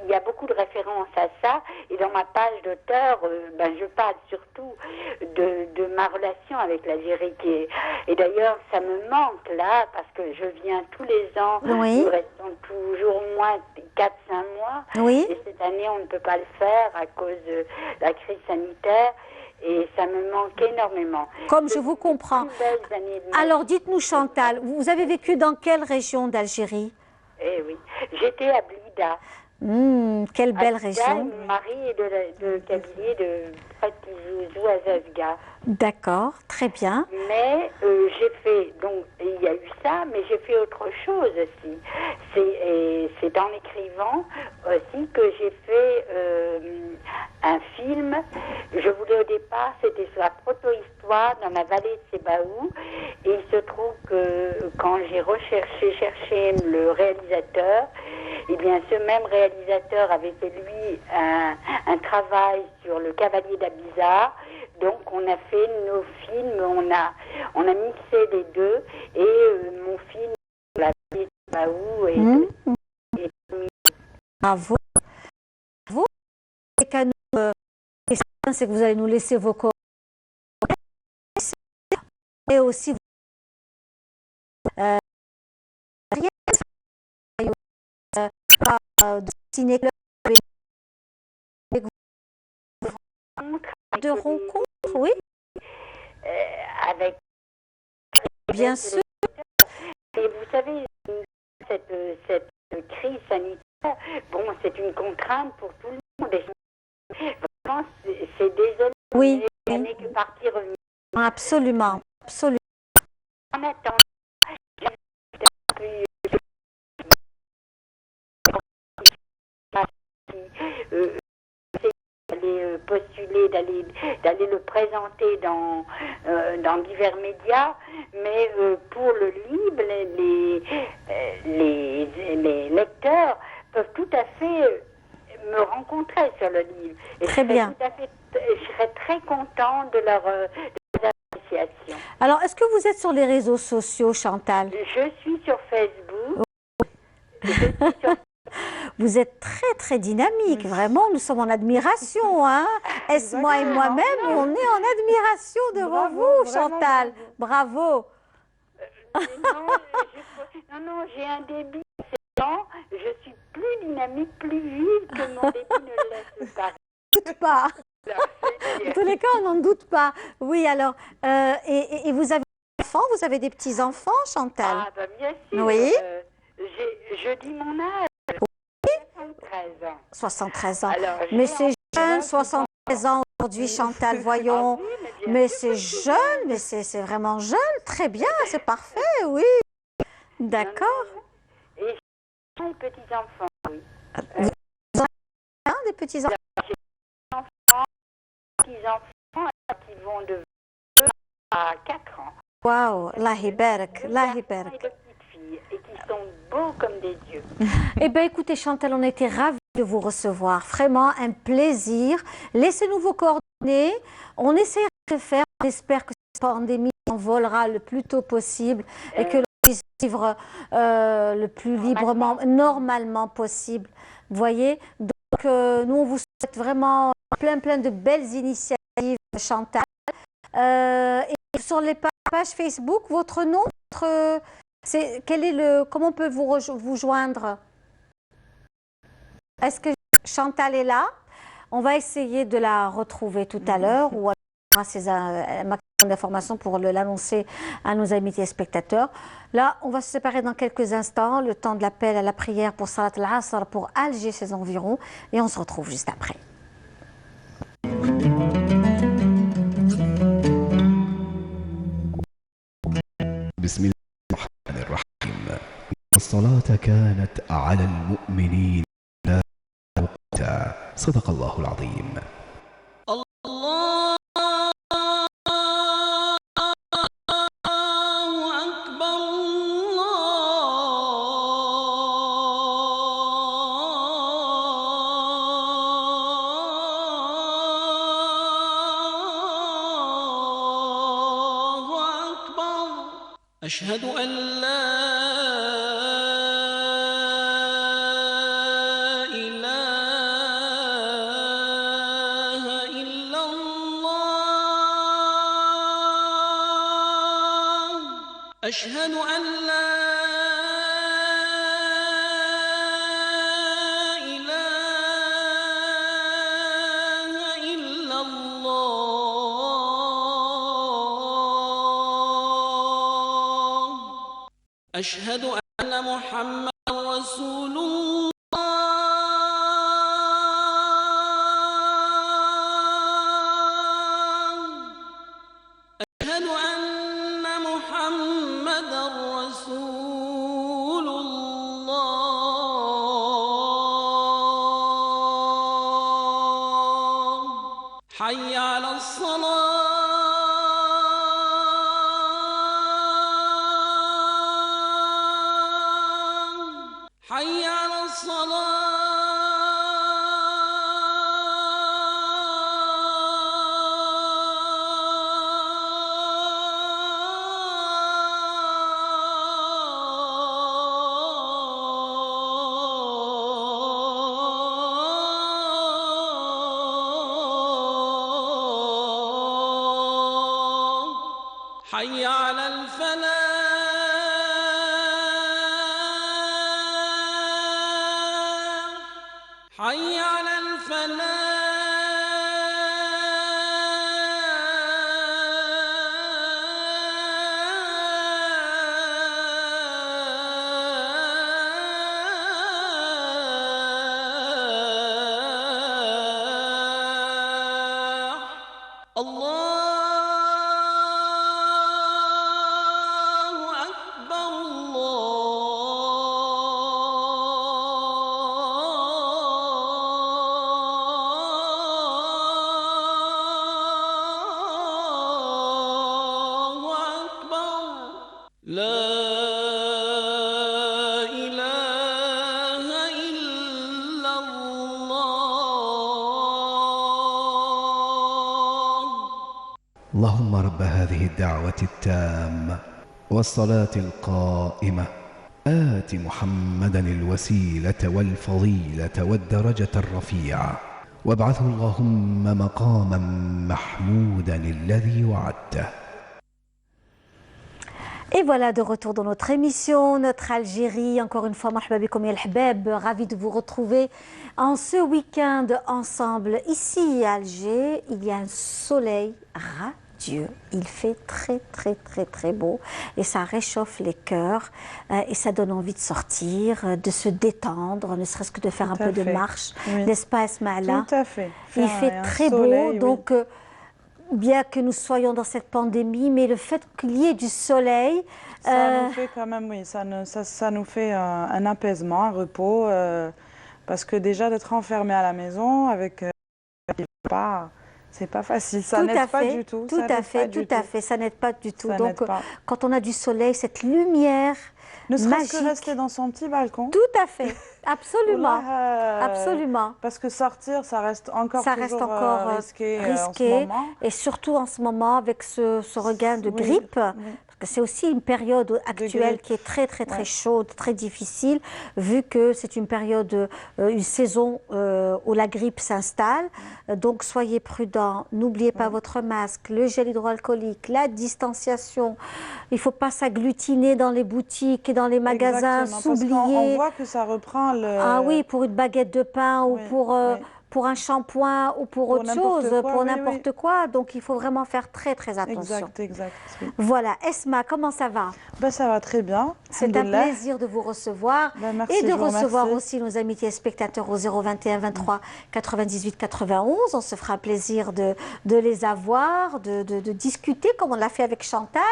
il y a beaucoup de références à ça. Et dans ma page d'auteur, je parle surtout de ma relation avec l'Algérie. Et d'ailleurs, ça me manque là, parce que je viens tous les ans. Nous restons toujours au moins 4-5 mois. Et cette année, on ne peut pas le faire à cause de la crise sanitaire. Et ça me manque énormément. Comme je vous comprends. Alors, dites-nous Chantal, vous avez vécu dans quelle région d'Algérie? Eh oui, j'étais à Blida. Quelle belle région. Mon mari est de cabinet de Fatih à Zazga. D'accord, très bien. Mais j'ai fait, donc il y a eu ça, mais j'ai fait autre chose aussi. C'est en écrivant aussi que j'ai fait un film. Je voulais au départ, c'était sur la proto-histoire dans la vallée de Sébaou. Et il se trouve que quand j'ai cherché le réalisateur, eh bien ce même réalisateur avait fait lui un travail sur le cavalier d'Abizar. Donc on a fait nos films, on a mixé les deux, et mon film la vallée de Sébaou est Bravo. Bravo. Et qu'à nous, c'est que vous allez nous laisser vos coordonnées et aussi de ciné-club de rencontres, oui. Avec bien sûr. Et vous savez, cette crise sanitaire, c'est une contrainte pour tout le monde. Et vraiment, c'est désolé. Oui. Il n'y a que partir. Absolument, absolument. En attendant, d'aller postuler, d'aller le présenter dans divers médias, mais pour le livre, les lecteurs peuvent tout à fait me rencontrer sur le livre. Et très bien. Je serais très content de leur appréciation. Alors, est-ce que vous êtes sur les réseaux sociaux, Chantal? Je suis sur Facebook. Vous êtes très très dynamique, vraiment, nous sommes en admiration, hein. Esma et moi-même, on est en admiration devant vous, Chantal. Bravo. Non, j'ai un débit, temps, je suis plus dynamique, plus vive que mon début ne laisse paraître. Pas. En tous les cas, on n'en doute pas. Oui, alors, et vous avez des enfants, vous avez des petits-enfants, Chantal? Ah, bah bien sûr. Oui. Je dis mon âge. 73 ans. 73 ans. Alors, mais c'est jeune, 73 ans aujourd'hui, Chantal, voyons. Mais c'est jeune, mais c'est vraiment jeune. Très bien, c'est parfait, oui. D'accord. Et j'ai des petits-enfants, oui. Vous en avez des petits-enfants? Petits-enfants qui vont de 2 à 4 ans. Waouh, Allah Hibarak, Allah Hibarak. Et de petites filles, et qui sont beaux comme des dieux. Eh bien, écoutez, Chantal, on était ravis de vous recevoir. Vraiment un plaisir. Laissez-nous vos coordonnées. On essaiera de faire. On espère que cette pandémie s'envolera le plus tôt possible et que l'on puisse vivre le plus librement, normalement possible. Vous voyez? Donc, nous, on vous souhaite vraiment plein de belles initiatives, Chantal. Et sur les pages Facebook, votre nom, comment on peut vous joindre? Est-ce que Chantal est là? On va essayer de la retrouver tout à l'heure ou on aura un maximum d'informations pour l'annoncer à nos amis téléspectateurs. Là, on va se séparer dans quelques instants, le temps de l'appel à la prière pour Salat al-Asr pour Alger et ses environs, et on se retrouve juste après. بسم الله الرحمن الرحيم الصلاة كانت على المؤمنين لا وقتا صدق الله العظيم أشهد أن لا إله إلا الله أشهد أن لا إله إلا الله أشهد أن محمدا رسول الله أشهد أن محمدا رسول الله حي على الصلاة حي على الصلاة حي على الفلاح حي على الفلاح الله أكبر الله أكبر لا إله إلا الله اللهم رب هذه الدعوة التامة والصلاة القائمة آت محمدا الوسيلة والفضيلة والدرجة الرفيعة وابعثه اللهم مقاما محمودا الذي وعدته. Et voilà de retour dans notre émission, notre Algérie. Encore une fois, marhaba bikoum ya al-habab, ravi de vous retrouver en ce week-end ensemble. Ici à Alger, il y a un soleil radieux. Il fait très beau et ça réchauffe les cœurs et ça donne envie de sortir, de se détendre, ne serait-ce que de faire un peu de marche. N'est-ce pas, Esmaïla? Tout à fait. Il fait très beau, donc bien que nous soyons dans cette pandémie, mais le fait qu'il y ait du soleil... Ça nous fait quand même, oui, ça nous fait un apaisement, un repos, parce que déjà d'être enfermé à la maison avec... c'est pas facile, ça n'aide pas du tout. Tout à fait, ça n'aide pas du tout. Donc quand on a du soleil, cette lumière ne serait-ce que rester dans son petit balcon. Tout à fait, absolument, absolument. Parce que sortir, ça reste encore risqué en ce moment. Et surtout en ce moment avec ce regain de grippe. C'est aussi une période actuelle qui est très chaude, très difficile, vu que c'est une période, une saison où la grippe s'installe. Donc soyez prudents, n'oubliez pas votre masque, le gel hydroalcoolique, la distanciation. Il ne faut pas s'agglutiner dans les boutiques et dans les magasins, s'oublier. On voit que ça reprend le... Ah oui, pour une baguette de pain ou pour un shampoing ou pour autre chose, pour n'importe quoi. Donc, il faut vraiment faire très attention. Exact. Oui. Voilà. Esma, comment ça va? Ça va très bien. C'est un plaisir de vous recevoir et de recevoir aussi nos amis téléspectateurs au 021 23 98 91. On se fera plaisir de les avoir, de discuter comme on l'a fait avec Chantal,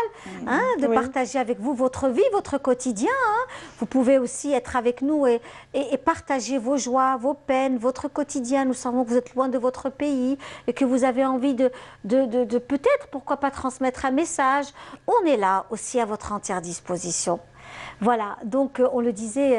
de partager avec vous votre vie, votre quotidien. Vous pouvez aussi être avec nous et partager vos joies, vos peines, votre quotidien. Nous savons que vous êtes loin de votre pays et que vous avez envie de peut-être, pourquoi pas, transmettre un message. On est là aussi à votre entière disposition. Voilà, donc on le disait,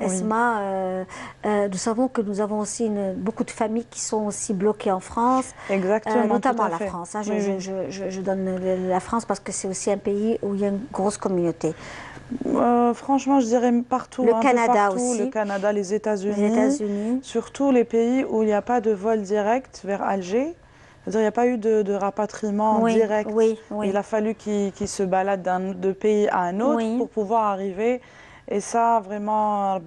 Esma, nous savons que nous avons aussi beaucoup de familles qui sont aussi bloquées en France. Exactement, notamment la France. Je donne la France parce que c'est aussi un pays où il y a une grosse communauté. Franchement, je dirais partout. Le Canada aussi. Le Canada, les États-Unis. Surtout les pays où il n'y a pas de vol direct vers Alger. C'est-à-dire, il n'y a pas eu de rapatriement direct. Il a fallu qu'ils se baladent de pays à un autre pour pouvoir arriver. Et ça, vraiment,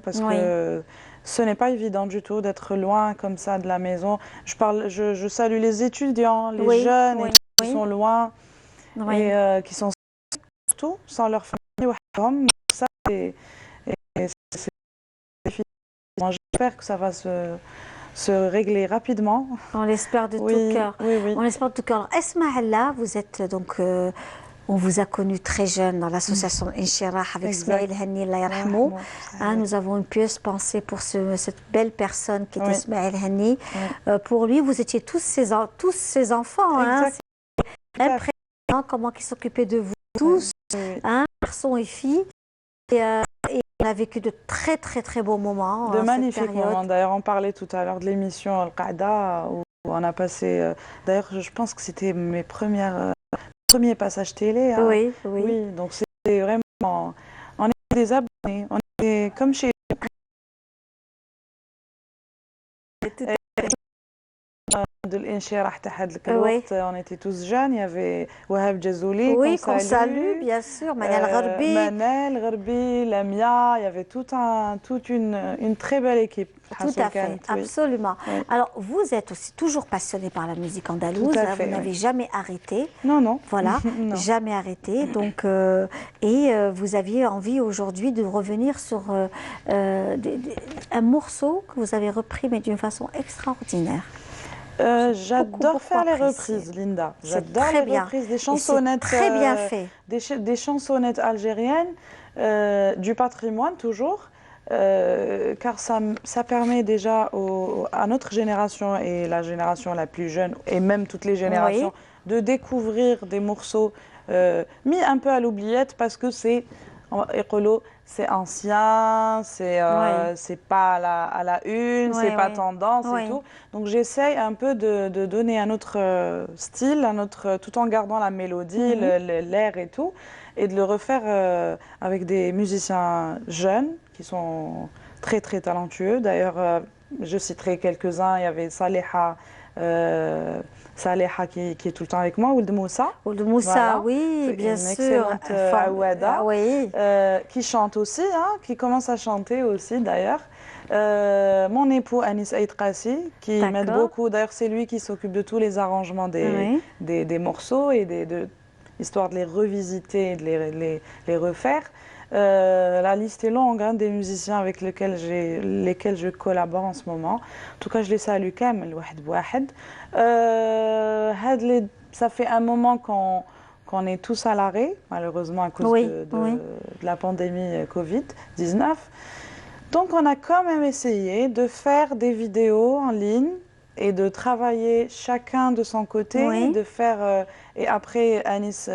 parce que ce n'est pas évident du tout d'être loin comme ça de la maison. Je salue les étudiants, les jeunes qui sont loin et qui sont surtout sans leur famille. Ça, c'est difficile. J'espère que ça va se régler rapidement. On l'espère de tout cœur. On l'espère de tout cœur. Esmaïla, vous êtes donc, on vous a connu très jeune dans l'association Inchirah avec Ismaël Hanni, Allah yarhamou. Nous avons une pieuse pensée pour cette belle personne qui est Ismaël Hanni. Pour lui, vous étiez tous ses enfants. C'est impressionnant comment il s'occupait de vous tous, garçons et filles. Et on a vécu de très beaux moments. De magnifiques moments. D'ailleurs, on parlait tout à l'heure de l'émission Al-Qaïda où on a passé. D'ailleurs, je pense que c'était mes premiers passages télé. Oui. Donc c'était vraiment. On était des abonnés. On était comme chez. De l'Inchirah on était tous jeunes, il y avait Wahab Jazouli qu'on salue, bien sûr, Manel Gharbi, Lamia, il y avait toute une très belle équipe. Tout à fait, absolument. Alors, vous êtes aussi toujours passionné par la musique andalouse, vous n'avez jamais arrêté. Non. Voilà, jamais arrêté. Donc, vous aviez envie aujourd'hui de revenir sur un morceau que vous avez repris, mais d'une façon extraordinaire. J'adore faire les reprises, Linda. J'adore les reprises des chansonnettes. Très bien fait. Des chansonnettes algériennes, du patrimoine toujours, car ça permet déjà à notre génération et la génération la plus jeune, et même toutes les générations, de découvrir des morceaux mis un peu à l'oubliette parce que c'est ancien, c'est pas à la une, c'est pas tendance et tout. Donc j'essaye un peu de donner un autre style, tout en gardant la mélodie, l'air et tout, et de le refaire avec des musiciens jeunes qui sont très talentueux. D'ailleurs, Je citerai quelques-uns. Il y avait Saleha, Saleha qui est tout le temps avec moi, Ould Moussa. Ould Moussa, oui, bien une sûr. Excellente Awada, oui. qui chante aussi, hein, qui commence à chanter aussi d'ailleurs. Mon époux Anis Aïd Qassi, qui m'aide beaucoup. D'ailleurs, c'est lui qui s'occupe de tous les arrangements des morceaux et histoire de les revisiter et de les refaire. La liste est longue, hein, des musiciens avec lesquels je collabore en ce moment. En tout cas, je les salue كامل واحد بواحد. Ça fait un moment qu'on est tous à l'arrêt, malheureusement à cause de la pandémie Covid-19. Donc on a quand même essayé de faire des vidéos en ligne et de travailler chacun de son côté, de faire... et après, Anis,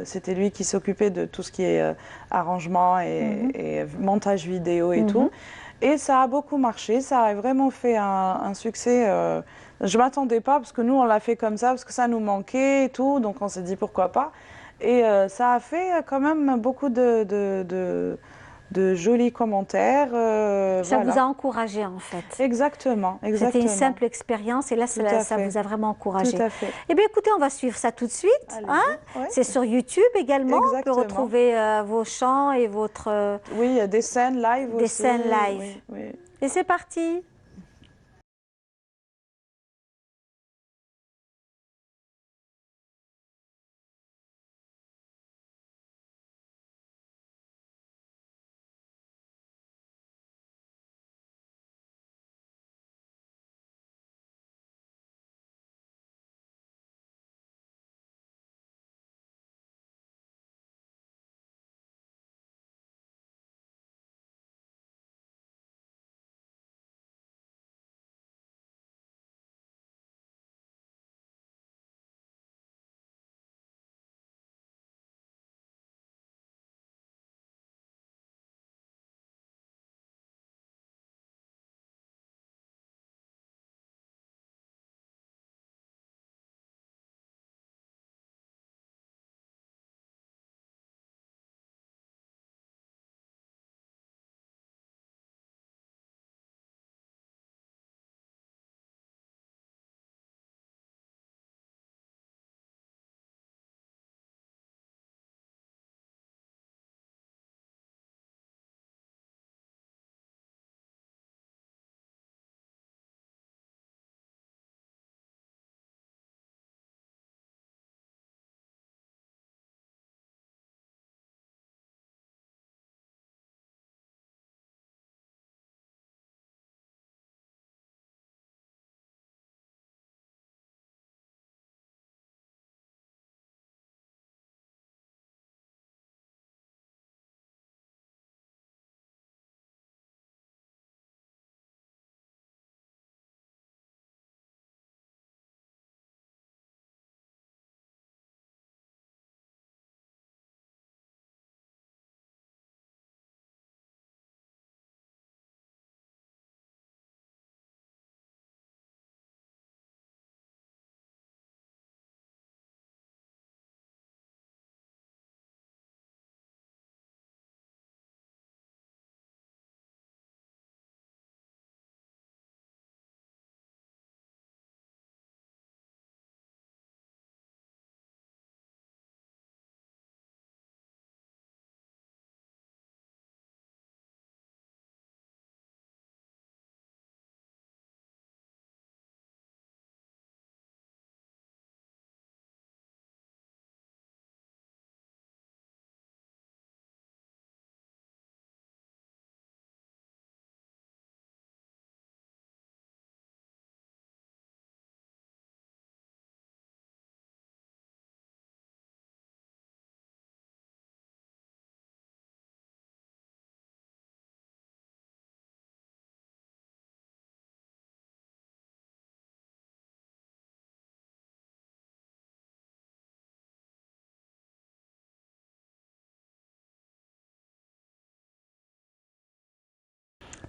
c'était lui qui s'occupait de tout ce qui est arrangement et montage vidéo et tout. Et ça a beaucoup marché, ça a vraiment fait un succès. Je ne m'attendais pas, parce que nous, on l'a fait comme ça, parce que ça nous manquait et tout, donc on s'est dit pourquoi pas. Et ça a fait quand même beaucoup de jolis commentaires. Ça vous a encouragé en fait. Exactement, exactement. C'était une simple expérience et là, ça vous a vraiment encouragé. Tout à fait. Eh bien écoutez, on va suivre ça tout de suite. Hein? C'est sur YouTube également. On peut retrouver vos chants et votre... Oui, il y a des scènes live aussi. Des scènes live. Oui, oui. Et c'est parti.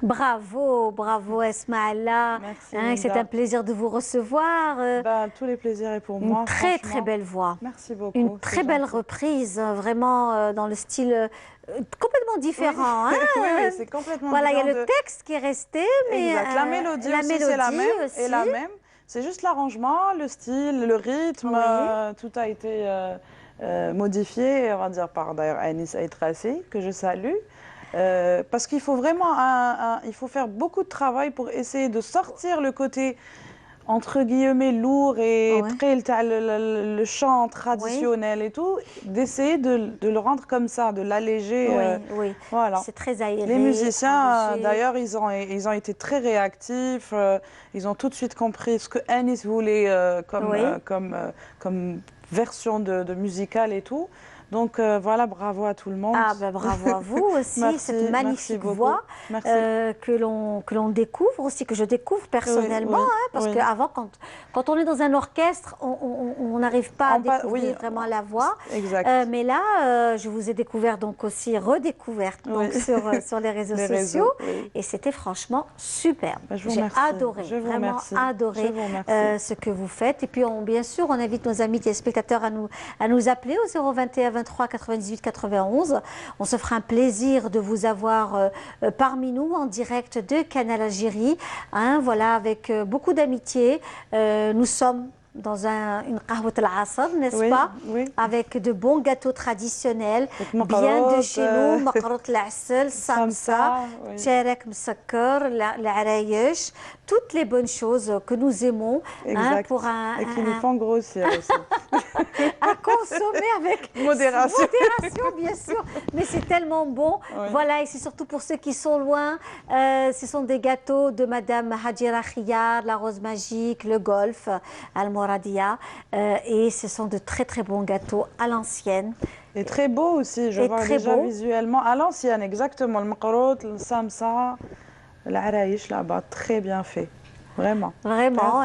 Bravo, bravo Esmaïla. Merci. C'est un plaisir de vous recevoir. Tous les plaisirs est pour moi. Une très très belle voix. Merci beaucoup. Une très belle reprise, vraiment dans le style complètement différent. Oui, hein. oui, c'est complètement voilà, différent. Il y a le texte qui est resté, mais la mélodie aussi, c'est la même. Et la même. C'est juste l'arrangement, le style, le rythme. Tout a été modifié, on va dire, par d'ailleurs Anis Aïtrassi, que je salue. Parce qu'il faut vraiment il faut faire beaucoup de travail pour essayer de sortir le côté entre guillemets lourd et très le chant traditionnel et tout, d'essayer de le rendre comme ça, de l'alléger. Oui, voilà. C'est très aéré. Les musiciens, d'ailleurs, ils ont été très réactifs. Ils ont tout de suite compris ce que Anis voulait comme version de musicale et tout. Donc voilà, bravo à tout le monde. Bravo à vous aussi, cette magnifique voix que l'on découvre aussi, que je découvre personnellement, parce qu'avant, quand on est dans un orchestre, on n'arrive pas à découvrir vraiment la voix. Exact. Mais là, je vous ai découvert donc aussi, redécouverte donc, sur les réseaux sociaux, et c'était franchement superbe. J'ai adoré, vraiment adoré ce que vous faites. Et puis bien sûr, on invite nos amis téléspectateurs à nous appeler au 021 23 98 91. On se fera un plaisir de vous avoir parmi nous en direct de Canal Algérie. Voilà, avec beaucoup d'amitié. Nous sommes dans une qahwat al-asr, n'est-ce pas? Avec de bons gâteaux traditionnels, bien de chez nous, maqrout al-asl, samsa, tcherek msakkar, l'arayesh, toutes les bonnes choses que nous aimons pour et qui nous font grossir aussi. À consommer avec modération, bien sûr, mais c'est tellement bon. Voilà, et c'est surtout pour ceux qui sont loin. Ce sont des gâteaux de Madame Hadjira Khiyar, la Rose Magique, le Golf, Al-Moradia, et ce sont de très très bons gâteaux à l'ancienne. Et très beaux aussi, je vois déjà visuellement, à l'ancienne, exactement. Le maqrout, le samsa, l'araïch là-bas, très bien fait. Vraiment. Vraiment.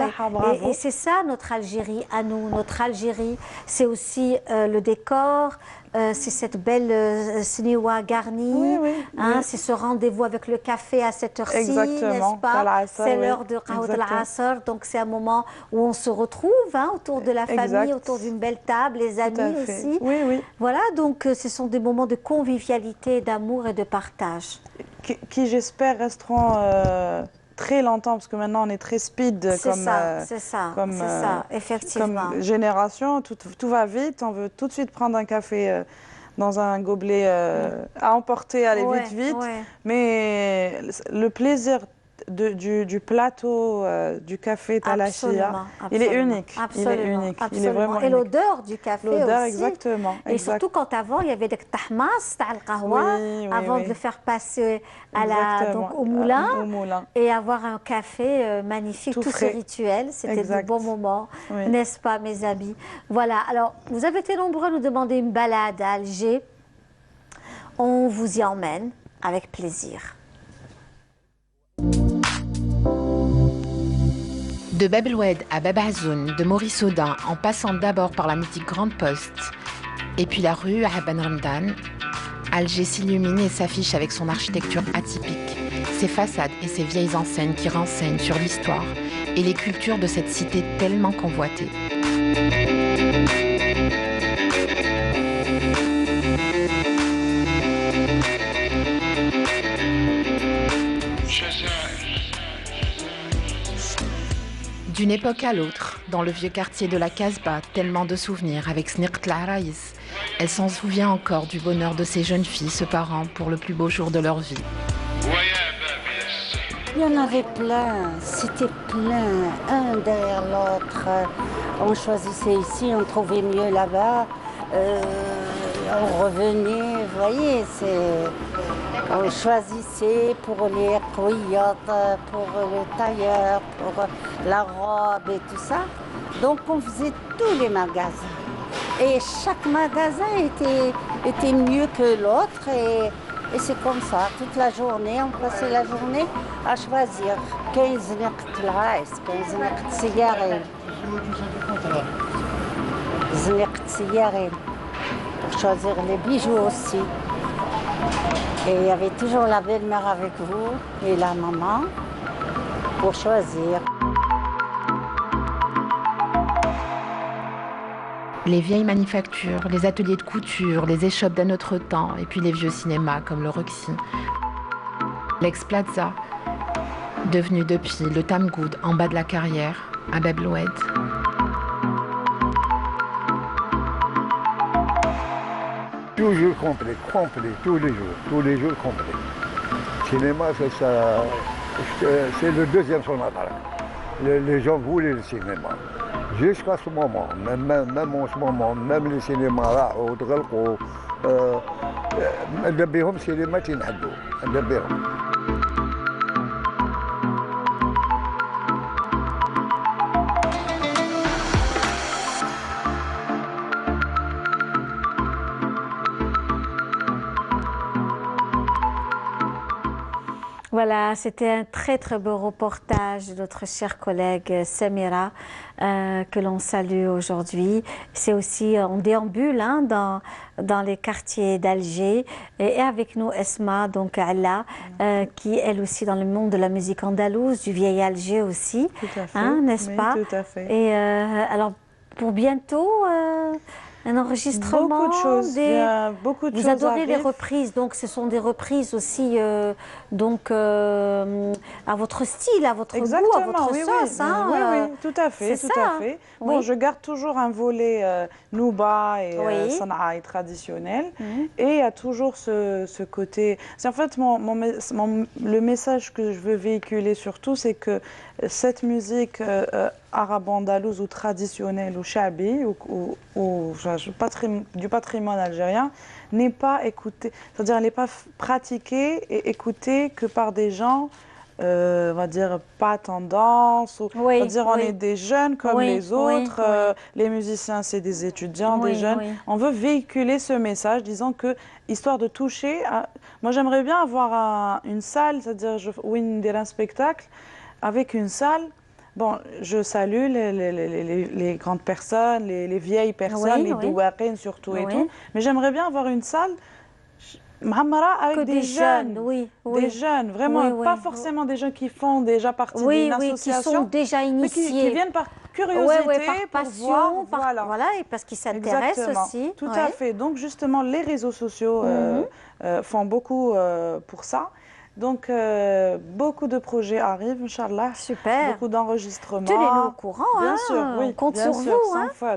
Et c'est ça notre Algérie à nous. Notre Algérie, c'est aussi le décor, c'est cette belle sniwa garnie, c'est ce rendez-vous avec le café à cette heure-ci, n'est-ce pas? C'est l'heure de qahwat al-asr, donc c'est un moment où on se retrouve autour de la famille, autour d'une belle table, les amis aussi. Voilà, donc ce sont des moments de convivialité, d'amour et de partage. Qui j'espère resteront très longtemps, parce que maintenant on est très speed comme génération, tout va vite, on veut tout de suite prendre un café dans un gobelet à emporter, aller vite, mais le plaisir du plateau du café Talachia, il est unique. Il est unique. Il est vraiment et l'odeur du café aussi. Exactement. Et surtout quand avant, il y avait des tahmas, al qahwa, avant de le faire passer au moulin et avoir un café magnifique, tout ce rituel. C'était de bons moments, n'est-ce pas, mes amis? Voilà, alors, vous avez été nombreux à nous demander une balade à Alger. On vous y emmène avec plaisir. De Bab el-Oued à Bab Azoun, de Maurice Audin, en passant d'abord par la mythique Grande Poste, et puis la rue à Ben Ramdan, Alger s'illumine et s'affiche avec son architecture atypique, ses façades et ses vieilles enseignes qui renseignent sur l'histoire et les cultures de cette cité tellement convoitée. D'une époque à l'autre, dans le vieux quartier de la Casbah, tellement de souvenirs avec Snirt Laraïs. Elle s'en souvient encore du bonheur de ces jeunes filles se parant pour le plus beau jour de leur vie. Il y en avait plein, c'était plein, un derrière l'autre. On choisissait ici, on trouvait mieux là-bas. On revenait, vous voyez, on choisissait pour les couillottes, pour le tailleur, pour la robe et tout ça. Donc on faisait tous les magasins. Et chaque magasin était mieux que l'autre. Et c'est comme ça, toute la journée, on passait la journée à choisir 15 نقط العايس, 15 نقط سيارين. 15 نقط سيارين. Pour choisir les bijoux aussi. Et il y avait toujours la belle-mère avec vous et la maman pour choisir. Les vieilles manufactures, les ateliers de couture, les échoppes d'un autre temps, et puis les vieux cinémas comme le Roxy. L'Ex-Plaza, devenu depuis le Tamgoud en bas de la carrière, à Bab el-Oued. Toujours complet, tous les jours complet. Cinéma, c'est le deuxième sur la table. Les gens voulaient le cinéma. Jusqu'à ce moment, même en ce moment, même les cinémas là, وتغلقوا ندبيهم سينما تنحدوا ندبيهم. Voilà, c'était un très très beau reportage de notre chère collègue Samira que l'on salue aujourd'hui. C'est aussi, on déambule dans les quartiers d'Alger et avec nous Esma, donc Allah, qui elle aussi dans le monde de la musique andalouse, du vieil Alger aussi, n'est-ce pas? Tout à fait. Et alors pour bientôt un enregistrement, beaucoup de choses. Beaucoup de vous choses adorez les arrivent. reprises, donc ce sont des reprises aussi donc à votre style, à votre goût, à votre sauce. Oui, tout à fait, tout à fait. Bon, je garde toujours un volet Nouba et Sana'a traditionnel, et il y a toujours ce côté. C'est en fait le message que je veux véhiculer surtout, c'est que cette musique arabe-andalouse ou traditionnelle ou chabi ou du patrimoine algérien n'est pas écoutée, c'est-à-dire elle n'est pas pratiquée et écoutée que par des gens, on va dire, pas tendance, ou on va dire on est des jeunes comme les autres, les musiciens c'est des étudiants, des jeunes. On veut véhiculer ce message disant que, histoire de toucher, moi j'aimerais bien avoir une salle, c'est-à-dire un spectacle avec une salle. Bon, je salue les grandes personnes, les vieilles personnes, les douarines surtout et tout. Mais j'aimerais bien avoir une salle avec des jeunes. Des jeunes, vraiment, pas forcément des gens qui font déjà partie d'une association. Qui sont déjà initiés. Qui viennent par curiosité, par passion, voir, et parce qu'ils s'intéressent aussi. Tout à fait. Donc justement, les réseaux sociaux font beaucoup pour ça. Donc, beaucoup de projets arrivent, Inch'Allah. Super. Beaucoup d'enregistrements. Tenez-nous au courant. Bien sûr, oui. On compte sur vous.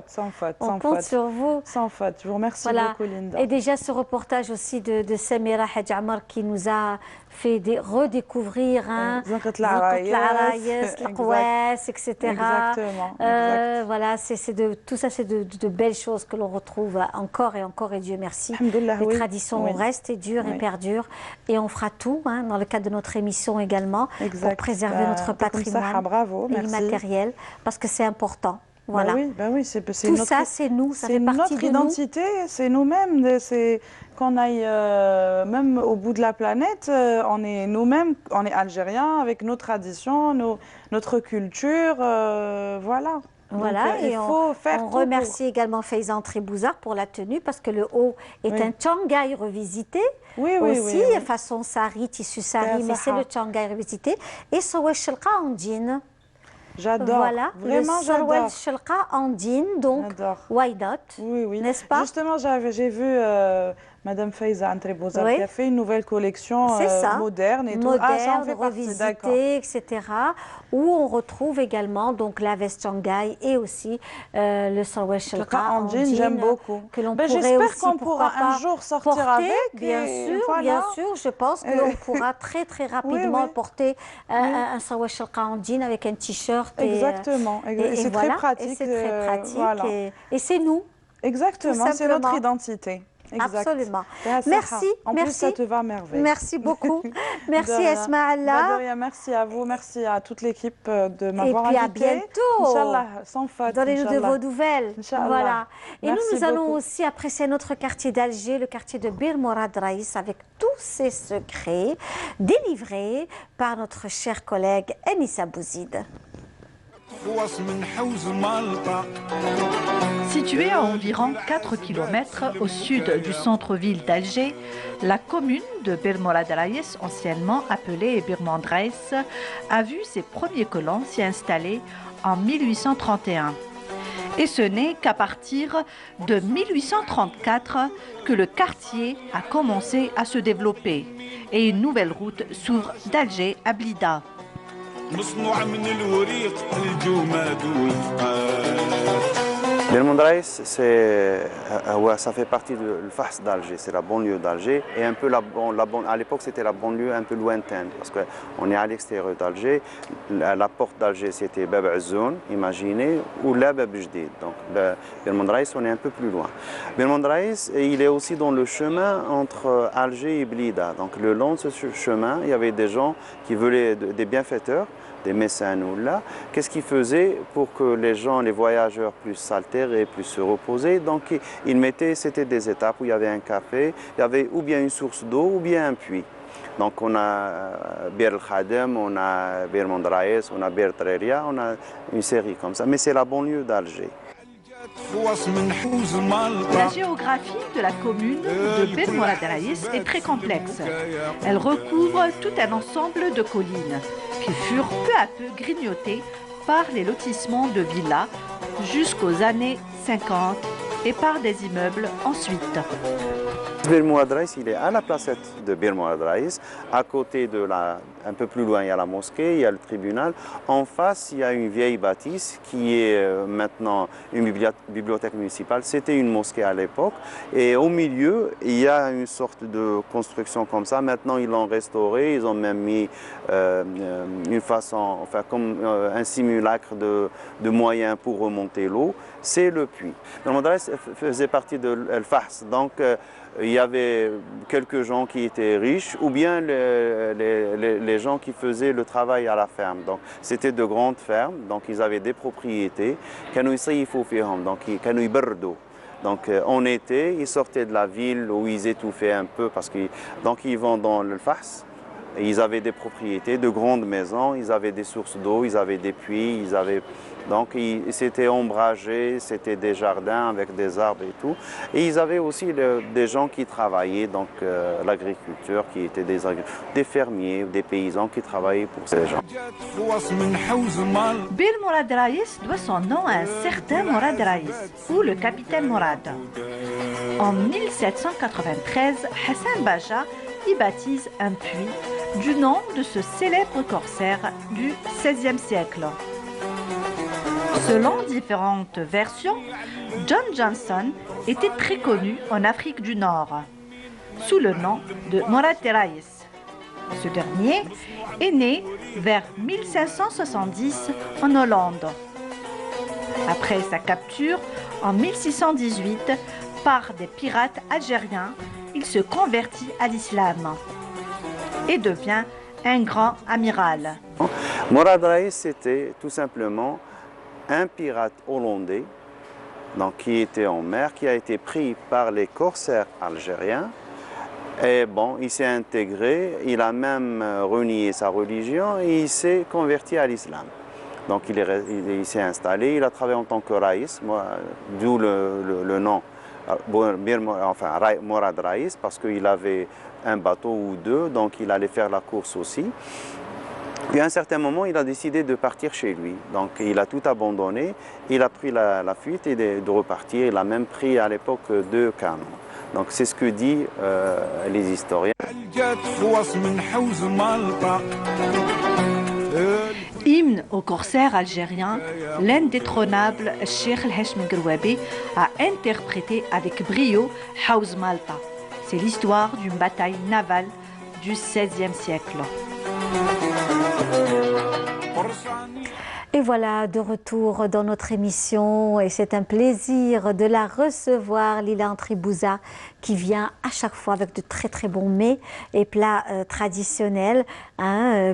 Sans faute. On compte sur vous. Sans faute. Je vous remercie beaucoup, Linda. Et déjà, ce reportage aussi de Samira Hadj Amar qui nous a fait redécouvrir Zanqat l'Araïs, etc. Exactement. Voilà, tout ça, c'est de belles choses que l'on retrouve encore et Dieu merci. Les traditions restent et durent et perdurent. Et on fera tout, dans le cadre de notre émission également, pour préserver notre patrimoine immatériel, parce que c'est important. Voilà. Tout ça, c'est nous, ça fait partie de nous. C'est notre identité, c'est nous-mêmes. Qu'on aille même au bout de la planète, on est nous-mêmes, on est algériens avec nos traditions, notre culture, voilà. Voilà, donc, et on remercie également Faizan Tribouzar pour la tenue, parce que le haut est un Tchangaï revisité, façon sari, tissu sari, mais c'est le Tchangaï revisité, et Sawesh Shelqa en jean. J'adore, voilà, vraiment j'adore. Le Shelqa en jean, donc why not, n'est-ce pas? Justement, j'ai vu Madame Faiza Tribouzar qui a fait une nouvelle collection moderne et tout. Revisitée, etc. Où on retrouve également donc la veste Tchangaï et aussi le Sawesh Shelqa en jean. J'aime beaucoup. Que l'on pourrait aussi, j'espère qu'on pourra un jour sortir porter, avec. Bien sûr, je pense qu'on pourra très rapidement porter un Sawesh Shelqa en jean avec un t-shirt. Exactement, c'est très pratique. C'est très pratique et c'est nous. Exactement, c'est notre identité. Exact. Absolument. Merci. En plus, ça te va à merveille. Merci beaucoup. Merci Esma Allah. Merci à vous, merci à toute l'équipe de m'avoir invitée. Et puis à bientôt. Inch'Allah, sans faute. Donnez-nous de vos nouvelles. Voilà. Et nous allons aussi apprécier notre quartier d'Alger, le quartier de Bir Morad Raïs, avec tous ses secrets délivrés par notre chère collègue Enissa Bouzid. Située à environ 4 km au sud du centre-ville d'Alger, la commune de Bir Morad Rais, anciennement appelée Bir Morad Rais, a vu ses premiers colons s'y installer en 1831. Et ce n'est qu'à partir de 1834 que le quartier a commencé à se développer et une nouvelle route s'ouvre d'Alger à Blida. Bir Morad Rais, ça fait partie de l'Fahs d'Alger, c'est la banlieue d'Alger. Et un peu à l'époque, c'était la banlieue un peu lointaine, parce qu'on est à l'extérieur d'Alger. La porte d'Alger, c'était Bab Azzoun, imaginez, ou là Bab Jdid. Donc, Bir Morad Rais, on est un peu plus loin. Bir Morad Rais, il est aussi dans le chemin entre Alger et Blida. Donc, le long de ce chemin, il y avait des gens qui voulaient, des bienfaiteurs, des mécènes ou là, qu'est-ce qu'ils faisaient pour que les gens, les voyageurs puissent s'altérer, puissent se reposer. Donc ils mettaient, c'était des étapes où il y avait un café, il y avait ou bien une source d'eau ou bien un puits. Donc on a Bir El Khadem, on a Bir Morad Rais, on a Bir Treria, on a une série comme ça. Mais c'est la banlieue d'Alger. La géographie de la commune de Bir Morad Rais est très complexe. Elle recouvre tout un ensemble de collines qui furent peu à peu grignotées par les lotissements de villas jusqu'aux années 50 et par des immeubles ensuite. Bir Morad Rais, il est à la placette de Bir Morad Rais. À côté de un peu plus loin, il y a la mosquée, il y a le tribunal. En face, il y a une vieille bâtisse qui est maintenant une bibliothèque municipale. C'était une mosquée à l'époque. Et au milieu, il y a une sorte de construction comme ça. Maintenant, ils l'ont restaurée. Ils ont même mis une façon, enfin, comme un simulacre de moyens pour remonter l'eau. C'est le puits. Bir Morad Rais faisait partie de l'Fahs. Donc, il y avait quelques gens qui étaient riches ou bien les gens qui faisaient le travail à la ferme. Donc c'était de grandes fermes, donc ils avaient des propriétés. Donc en été, ils sortaient de la ville où ils étouffaient un peu parce qu'ils vont dans le Fahs. Ils avaient des propriétés, de grandes maisons, ils avaient des sources d'eau, ils avaient des puits, donc c'était ombragé, c'était des jardins avec des arbres et tout. Et ils avaient aussi des gens qui travaillaient, donc l'agriculture, qui étaient des fermiers, des paysans qui travaillaient pour ces gens. Bir Morad Rais doit son nom à un certain Morad Rais, ou le capitaine Morad. En 1793, Hassan Baja y baptise un puits du nom de ce célèbre corsaire du XVIe siècle. Selon différentes versions, John Johnson était très connu en Afrique du Nord, sous le nom de Morad Rais. Ce dernier est né vers 1570 en Hollande. Après sa capture en 1618 par des pirates algériens, il se convertit à l'islam et devient un grand amiral. Morad Rais, c'était tout simplement un pirate hollandais donc, qui était en mer, qui a été pris par les corsaires algériens. Et bon, il s'est intégré, il a même renié sa religion et il s'est converti à l'islam. Donc il s'est installé, il a travaillé en tant que raïs, d'où le nom. Enfin, Morad Rais, parce qu'il avait un bateau ou deux, donc il allait faire la course aussi. Puis à un certain moment, il a décidé de partir chez lui. Donc il a tout abandonné, il a pris la fuite et de repartir. Il a même pris à l'époque 2 canons. Donc c'est ce que disent les historiens. Hymne aux corsaires algériens, l'indétrônable Cheikh El Hachmi Grouabi a interprété avec brio Haouz Malta. C'est l'histoire d'une bataille navale du XVIe siècle. Et voilà, de retour dans notre émission et c'est un plaisir de la recevoir, Lila Antribouza, qui vient à chaque fois avec de très très bons mets et plats traditionnels,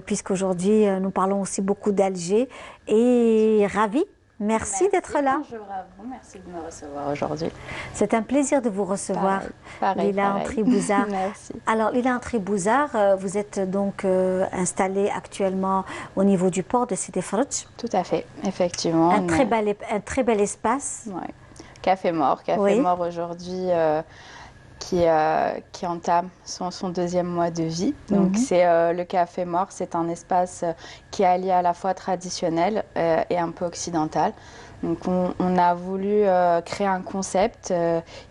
puisqu'aujourd'hui nous parlons aussi beaucoup d'Alger et ravie Merci d'être là. Bonjour à vous, merci de me recevoir aujourd'hui. C'est un plaisir de vous recevoir, Lila Antri-Bouzar. Merci. Alors, Lila Antri-Bouzar, vous êtes donc installée actuellement au niveau du port de Sidi Fredj. Tout à fait, effectivement. Un très bel espace. Ouais. Café Mort aujourd'hui qui entame son deuxième mois de vie. Donc c'est le Café Mort, c'est un espace qui est allié à la fois traditionnel et un peu occidental. Donc on a voulu créer un concept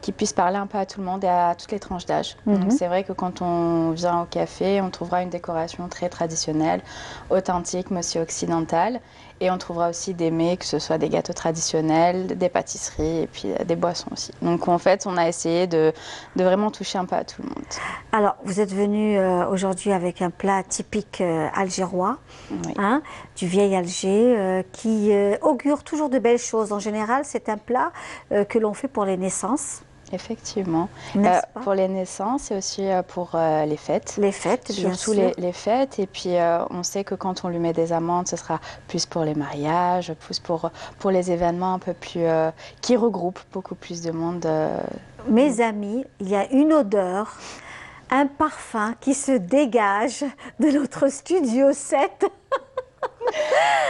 qui puisse parler un peu à tout le monde et à toutes les tranches d'âge. Donc c'est vrai que quand on vient au café, on trouvera une décoration très traditionnelle, authentique mais aussi occidentale. Et on trouvera aussi des mets, que ce soit des gâteaux traditionnels, des pâtisseries et puis des boissons aussi. Donc en fait, on a essayé de vraiment toucher un peu à tout le monde. Alors, vous êtes venu aujourd'hui avec un plat typique algérois, hein, du vieil Alger, qui augure toujours de belles choses. En général, c'est un plat que l'on fait pour les naissances. Effectivement. Pour les naissances et aussi pour les fêtes. Les fêtes, bien sûr. Surtout les fêtes. Et puis, on sait que quand on lui met des amandes, ce sera plus pour les mariages, plus pour les événements un peu plus... qui regroupent beaucoup plus de monde. Mes amis, il y a une odeur, un parfum qui se dégage de notre studio 7.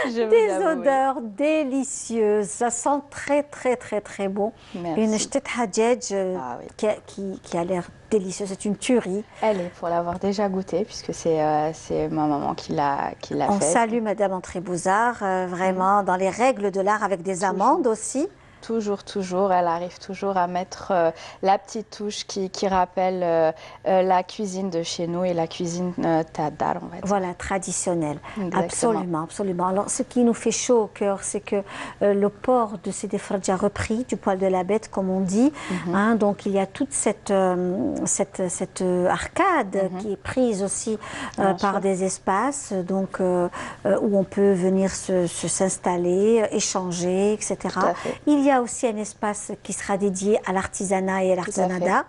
Des odeurs délicieuses, ça sent très bon. Merci. Une ch'tite hadjadj qui a l'air délicieuse, c'est une tuerie. Elle est, pour l'avoir déjà goûtée, puisque c'est ma maman qui l'a fait. On salue Madame Antri-Bouzar, vraiment dans les règles de l'art avec des amandes aussi. Toujours, elle arrive toujours à mettre la petite touche qui rappelle la cuisine de chez nous et la cuisine tadar, on va dire. Voilà, traditionnelle. Exactement. Absolument. Alors, ce qui nous fait chaud au cœur, c'est que le port de Sidi Fredj a repris du poil de la bête, comme on dit. Hein, donc, il y a toute cette arcade qui est prise aussi par des espaces donc, où on peut venir s'installer, échanger, etc. Il y a aussi un espace qui sera dédié à l'artisanat et à l'artisanat.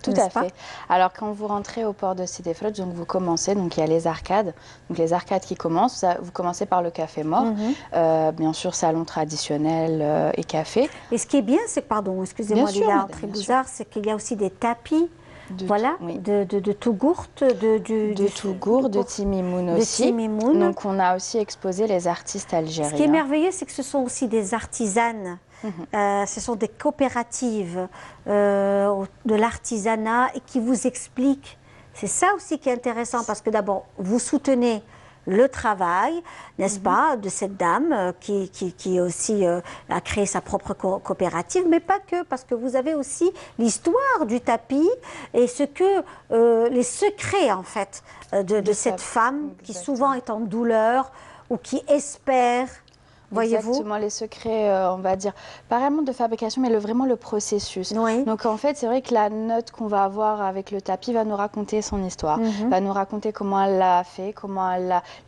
Tout à fait. Alors, quand vous rentrez au port de Sidi Fredj, donc vous commencez, donc il y a les arcades. Donc les arcades qui commencent, vous commencez par le Café Mort, bien sûr salon traditionnel et café. Et ce qui est bien, c'est que, pardon, excusez-moi Lila Antri-Bouzar, c'est qu'il y a aussi des tapis. De Tougourt, de Tougourt, de Timimoun aussi. Donc on a aussi exposé les artistes algériens. Ce qui est merveilleux, c'est que ce sont aussi des artisanes. Ce sont des coopératives de l'artisanat et qui vous expliquent. C'est ça aussi qui est intéressant parce que d'abord, vous soutenez le travail, n'est-ce pas, de cette dame qui aussi a créé sa propre coopérative, mais pas que, parce que vous avez aussi l'histoire du tapis et les secrets, en fait, de cette femme qui souvent est en douleur ou qui espère. Voyez-vous ? Exactement, les secrets, on va dire, pas vraiment de fabrication, mais vraiment le processus. Donc en fait, c'est vrai que la note qu'on va avoir avec le tapis va nous raconter son histoire, va nous raconter comment elle l'a fait,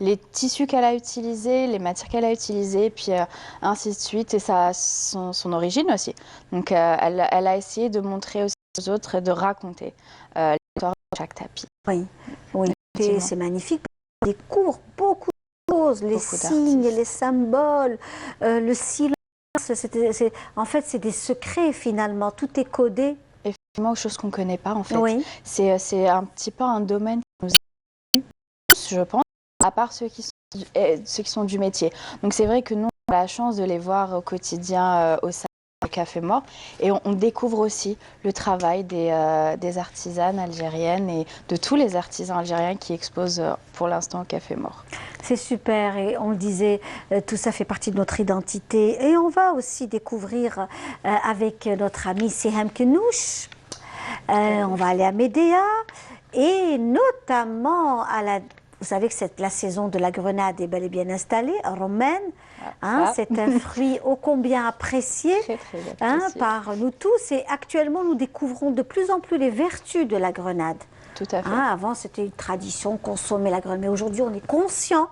les tissus qu'elle a utilisés, les matières qu'elle a utilisées, puis ainsi de suite, et son origine aussi. Donc elle a essayé de montrer aussi aux autres et de raconter l'histoire de chaque tapis. Oui, c'est magnifique. On découvre beaucoup les signes, les symboles, le silence, en fait c'est des secrets finalement, tout est codé. Effectivement, choses qu'on ne connaît pas en fait. C'est un petit peu un domaine qui nous est tous, je pense, à part ceux qui sont du métier. Donc c'est vrai que nous, on a la chance de les voir au quotidien au Café Mort et on découvre aussi le travail des artisanes algériennes et de tous les artisans algériens qui exposent pour l'instant au Café Mort. C'est super et on le disait, tout ça fait partie de notre identité et on va aussi découvrir avec notre ami Siham Kenouch, on va aller à Médéa et notamment vous savez que la saison de la grenade est bel et bien installée, romaine. C'est un fruit ô combien apprécié, par nous tous. Et actuellement, nous découvrons de plus en plus les vertus de la grenade. Tout à fait. Avant, c'était une tradition, consommer la grenade. Mais aujourd'hui, on est conscient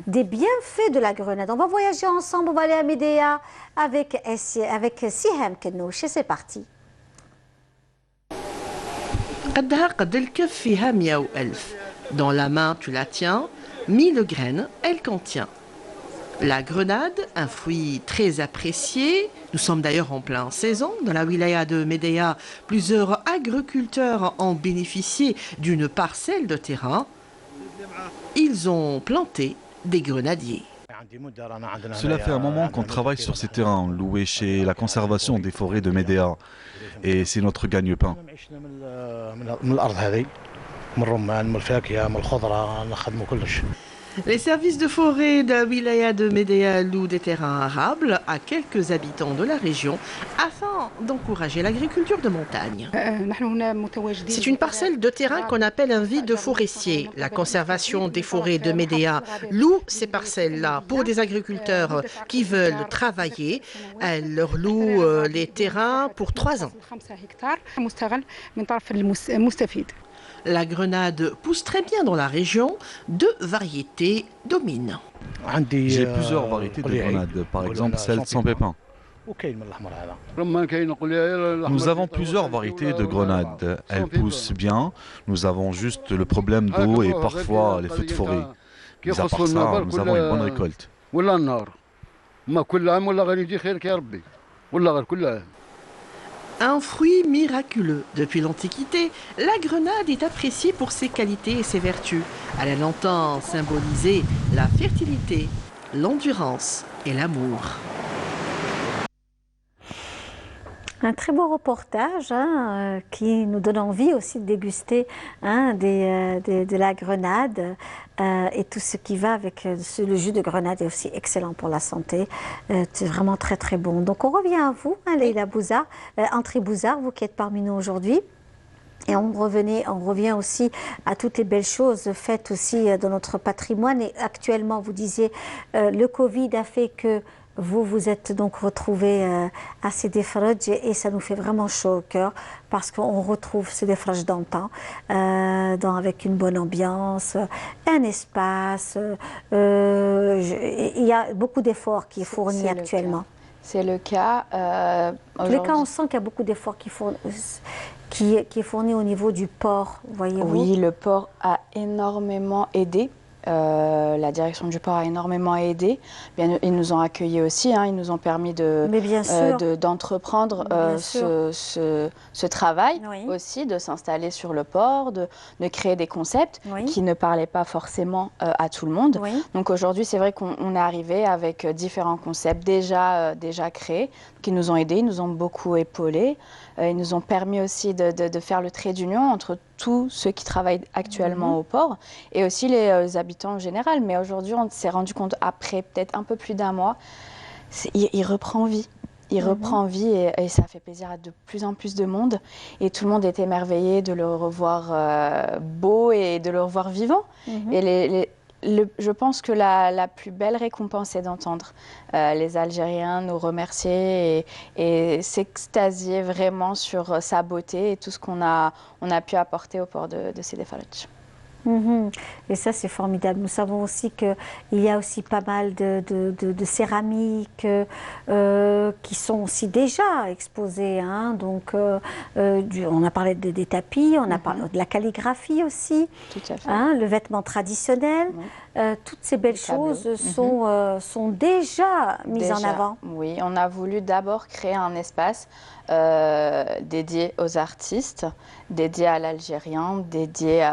des bienfaits de la grenade. On va voyager ensemble, on va aller à Médéa avec Siham Kenouch. Et c'est parti. Dans la main, tu la tiens, 1000 graines, elle contient. La grenade, un fruit très apprécié. Nous sommes d'ailleurs en pleine saison. Dans la wilaya de Médéa, plusieurs agriculteurs ont bénéficié d'une parcelle de terrain. Ils ont planté des grenadiers. Cela fait un moment qu'on travaille sur ces terrains loués chez la conservation des forêts de Médéa. Et c'est notre gagne-pain. Les services de forêt de la wilaya de Médéa louent des terrains arables à quelques habitants de la région afin d'encourager l'agriculture de montagne. C'est une parcelle de terrain qu'on appelle un vide forestier. La conservation des forêts de Médéa loue ces parcelles-là pour des agriculteurs qui veulent travailler. Elle leur loue les terrains pour 3 ans. La grenade pousse très bien dans la région. 2 variétés dominent. J'ai plusieurs variétés de grenades, par exemple celle sans pépins. Nous avons plusieurs variétés de grenades. Elles poussent bien. Nous avons juste le problème d'eau et parfois les feux de forêt. Mais à part ça, nous avons une bonne récolte. Un fruit miraculeux. Depuis l'Antiquité, la grenade est appréciée pour ses qualités et ses vertus. Elle a longtemps symbolisé la fertilité, l'endurance et l'amour. Un très beau reportage qui nous donne envie aussi de déguster de la grenade et tout ce qui va avec le jus de grenade est aussi excellent pour la santé. C'est vraiment très très bon. Donc on revient à vous, Leïla Bouzar, Entrée Bouzar, vous qui êtes parmi nous aujourd'hui. Et on revient aussi à toutes les belles choses faites aussi dans notre patrimoine. Et actuellement, vous disiez, le Covid a fait que vous êtes donc retrouvés à ces défrages et ça nous fait vraiment chaud au cœur parce qu'on retrouve ces défrages d'antan avec une bonne ambiance, un espace. Il y a beaucoup d'efforts qui est fourni actuellement. C'est le cas. En tous les cas, on sent qu'il y a beaucoup d'efforts qui est fourni au niveau du port, voyez-vous. Oui, le port a énormément aidé. La direction du port a énormément aidé. Bien, ils nous ont accueillis aussi, ils nous ont permis d'entreprendre ce travail aussi, de s'installer sur le port, de créer des concepts qui ne parlaient pas forcément à tout le monde. Donc aujourd'hui, c'est vrai qu'on est arrivé avec différents concepts déjà créés, qui nous ont aidés, ils nous ont beaucoup épaulés. Ils nous ont permis aussi de faire le trait d'union entre tous ceux qui travaillent actuellement au port et aussi les habitants en général. Mais aujourd'hui, on s'est rendu compte, après peut-être un peu plus d'1 mois, il reprend vie. Il reprend vie et ça fait plaisir à de plus en plus de monde. Et tout le monde est émerveillé de le revoir beau et de le revoir vivant. Et je pense que la plus belle récompense est d'entendre les Algériens nous remercier et s'extasier vraiment sur sa beauté et tout ce qu'on a pu apporter au port de Sidi Faraj. Et ça, c'est formidable. Nous savons aussi qu'il y a aussi pas mal de céramiques qui sont aussi déjà exposées. Donc, on a parlé des tapis, on a parlé de la calligraphie aussi, tout à fait. Le vêtement traditionnel. Toutes ces belles choses sont déjà mises en avant. Oui, on a voulu d'abord créer un espace dédié aux artistes, dédié à l'Algérien, dédié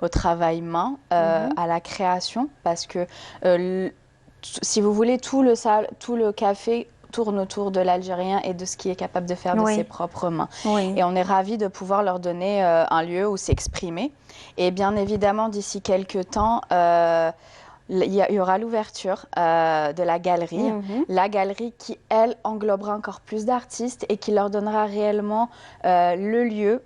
au travail main, à la création, parce que si vous voulez, tout le café tourne autour de l'Algérien et de ce qu'il est capable de faire de ses propres mains. Et on est ravis de pouvoir leur donner un lieu où s'exprimer. Et bien évidemment, d'ici quelques temps, il y aura l'ouverture de la galerie. La galerie qui, elle, englobera encore plus d'artistes et qui leur donnera réellement le lieu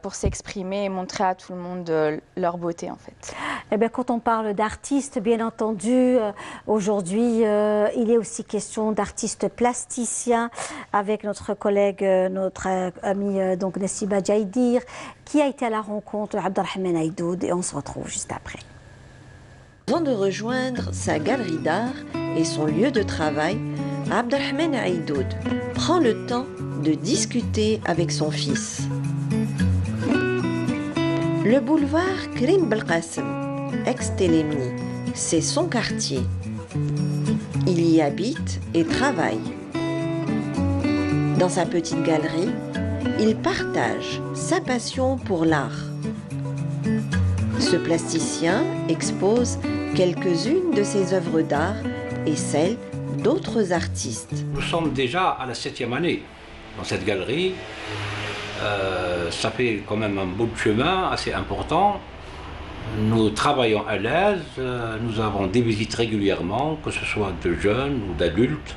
pour s'exprimer et montrer à tout le monde leur beauté, en fait. Eh bien, quand on parle d'artistes, bien entendu, aujourd'hui, il est aussi question d'artistes plasticiens avec notre collègue, notre ami donc Nessiba Jaïdir, qui a été à la rencontre d'Abdelrahman Aïdoud, et on se retrouve juste après. Avant de rejoindre sa galerie d'art et son lieu de travail, Abdelrahman Aïdoud prend le temps de discuter avec son fils. Le boulevard Karim Belkacem, ex-Télémni, c'est son quartier. y habite et travaille. Dans sa petite galerie, il partage sa passion pour l'art. Ce plasticien expose quelques-unes de ses œuvres d'art et celles d'autres artistes. Nous sommes déjà à la 7e année dans cette galerie. Ça fait quand même un bout de chemin assez important. Nous travaillons à l'aise, nous avons des visites régulièrement, que ce soit de jeunes ou d'adultes.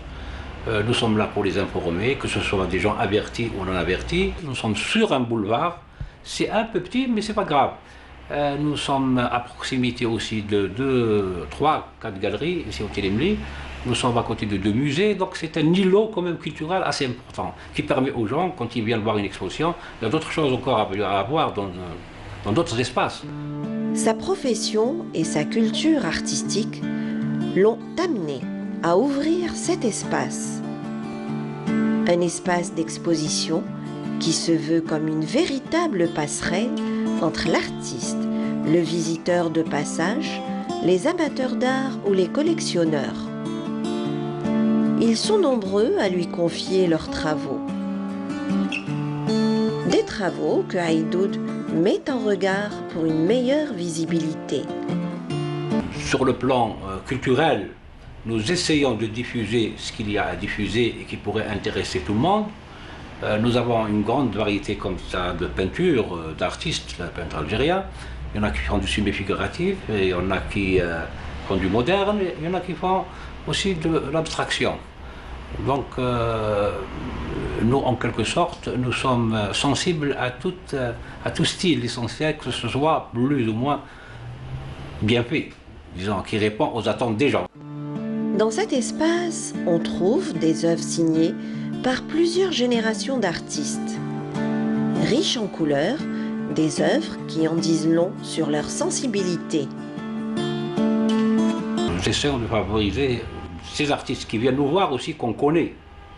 Nous sommes là pour les informer, que ce soit des gens avertis ou non avertis. Nous sommes sur un boulevard, c'est un peu petit mais c'est pas grave. Nous sommes à proximité aussi de 2, 3, 4 galeries, ici au Télémli. Nous sommes à côté de 2 musées, donc c'est un îlot quand même culturel assez important, qui permet aux gens, quand ils viennent voir une exposition, il y a d'autres choses encore à voir dans d'autres espaces. Sa profession et sa culture artistique l'ont amené à ouvrir cet espace. Un espace d'exposition qui se veut comme une véritable passerelle entre l'artiste, le visiteur de passage, les amateurs d'art ou les collectionneurs. Ils sont nombreux à lui confier leurs travaux. Des travaux que Aïdoud met en regard pour une meilleure visibilité. Sur le plan culturel, nous essayons de diffuser ce qu'il y a à diffuser et qui pourrait intéresser tout le monde. Nous avons une grande variété comme ça de peintures, d'artistes, les peintres algériens. Il y en a qui font du semi-figuratif, et il y en a qui font du moderne, et il y en a qui font aussi de l'abstraction. Donc, nous, en quelque sorte, nous sommes sensibles à tout style, l'essentiel que ce soit plus ou moins bien fait, disons, qui répond aux attentes des gens. Dans cet espace, on trouve des œuvres signées par plusieurs générations d'artistes. Riches en couleurs, des œuvres qui en disent long sur leur sensibilité. Nous essayons de favoriser ces artistes qui viennent nous voir aussi, qu'on connaît,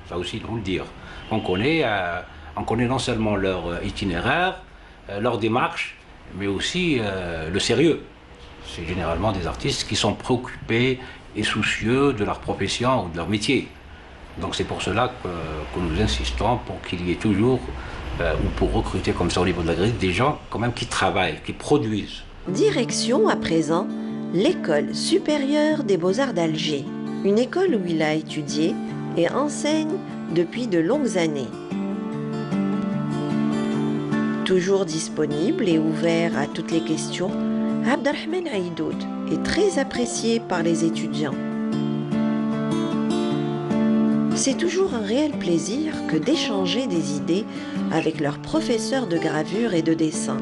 ça aussi il faut le dire. On connaît non seulement leur itinéraire, leur démarche, mais aussi le sérieux. C'est généralement des artistes qui sont préoccupés et soucieux de leur profession ou de leur métier. Donc c'est pour cela que nous insistons pour qu'il y ait toujours, ou pour recruter comme ça au niveau de la grille, des gens quand même qui travaillent, qui produisent. Direction à présent l'École supérieure des beaux-arts d'Alger, une école où il a étudié et enseigne depuis de longues années. Toujours disponible et ouvert à toutes les questions, Abdelrahmane Aïdoud est très apprécié par les étudiants. C'est toujours un réel plaisir que d'échanger des idées avec leurs professeurs de gravure et de dessin.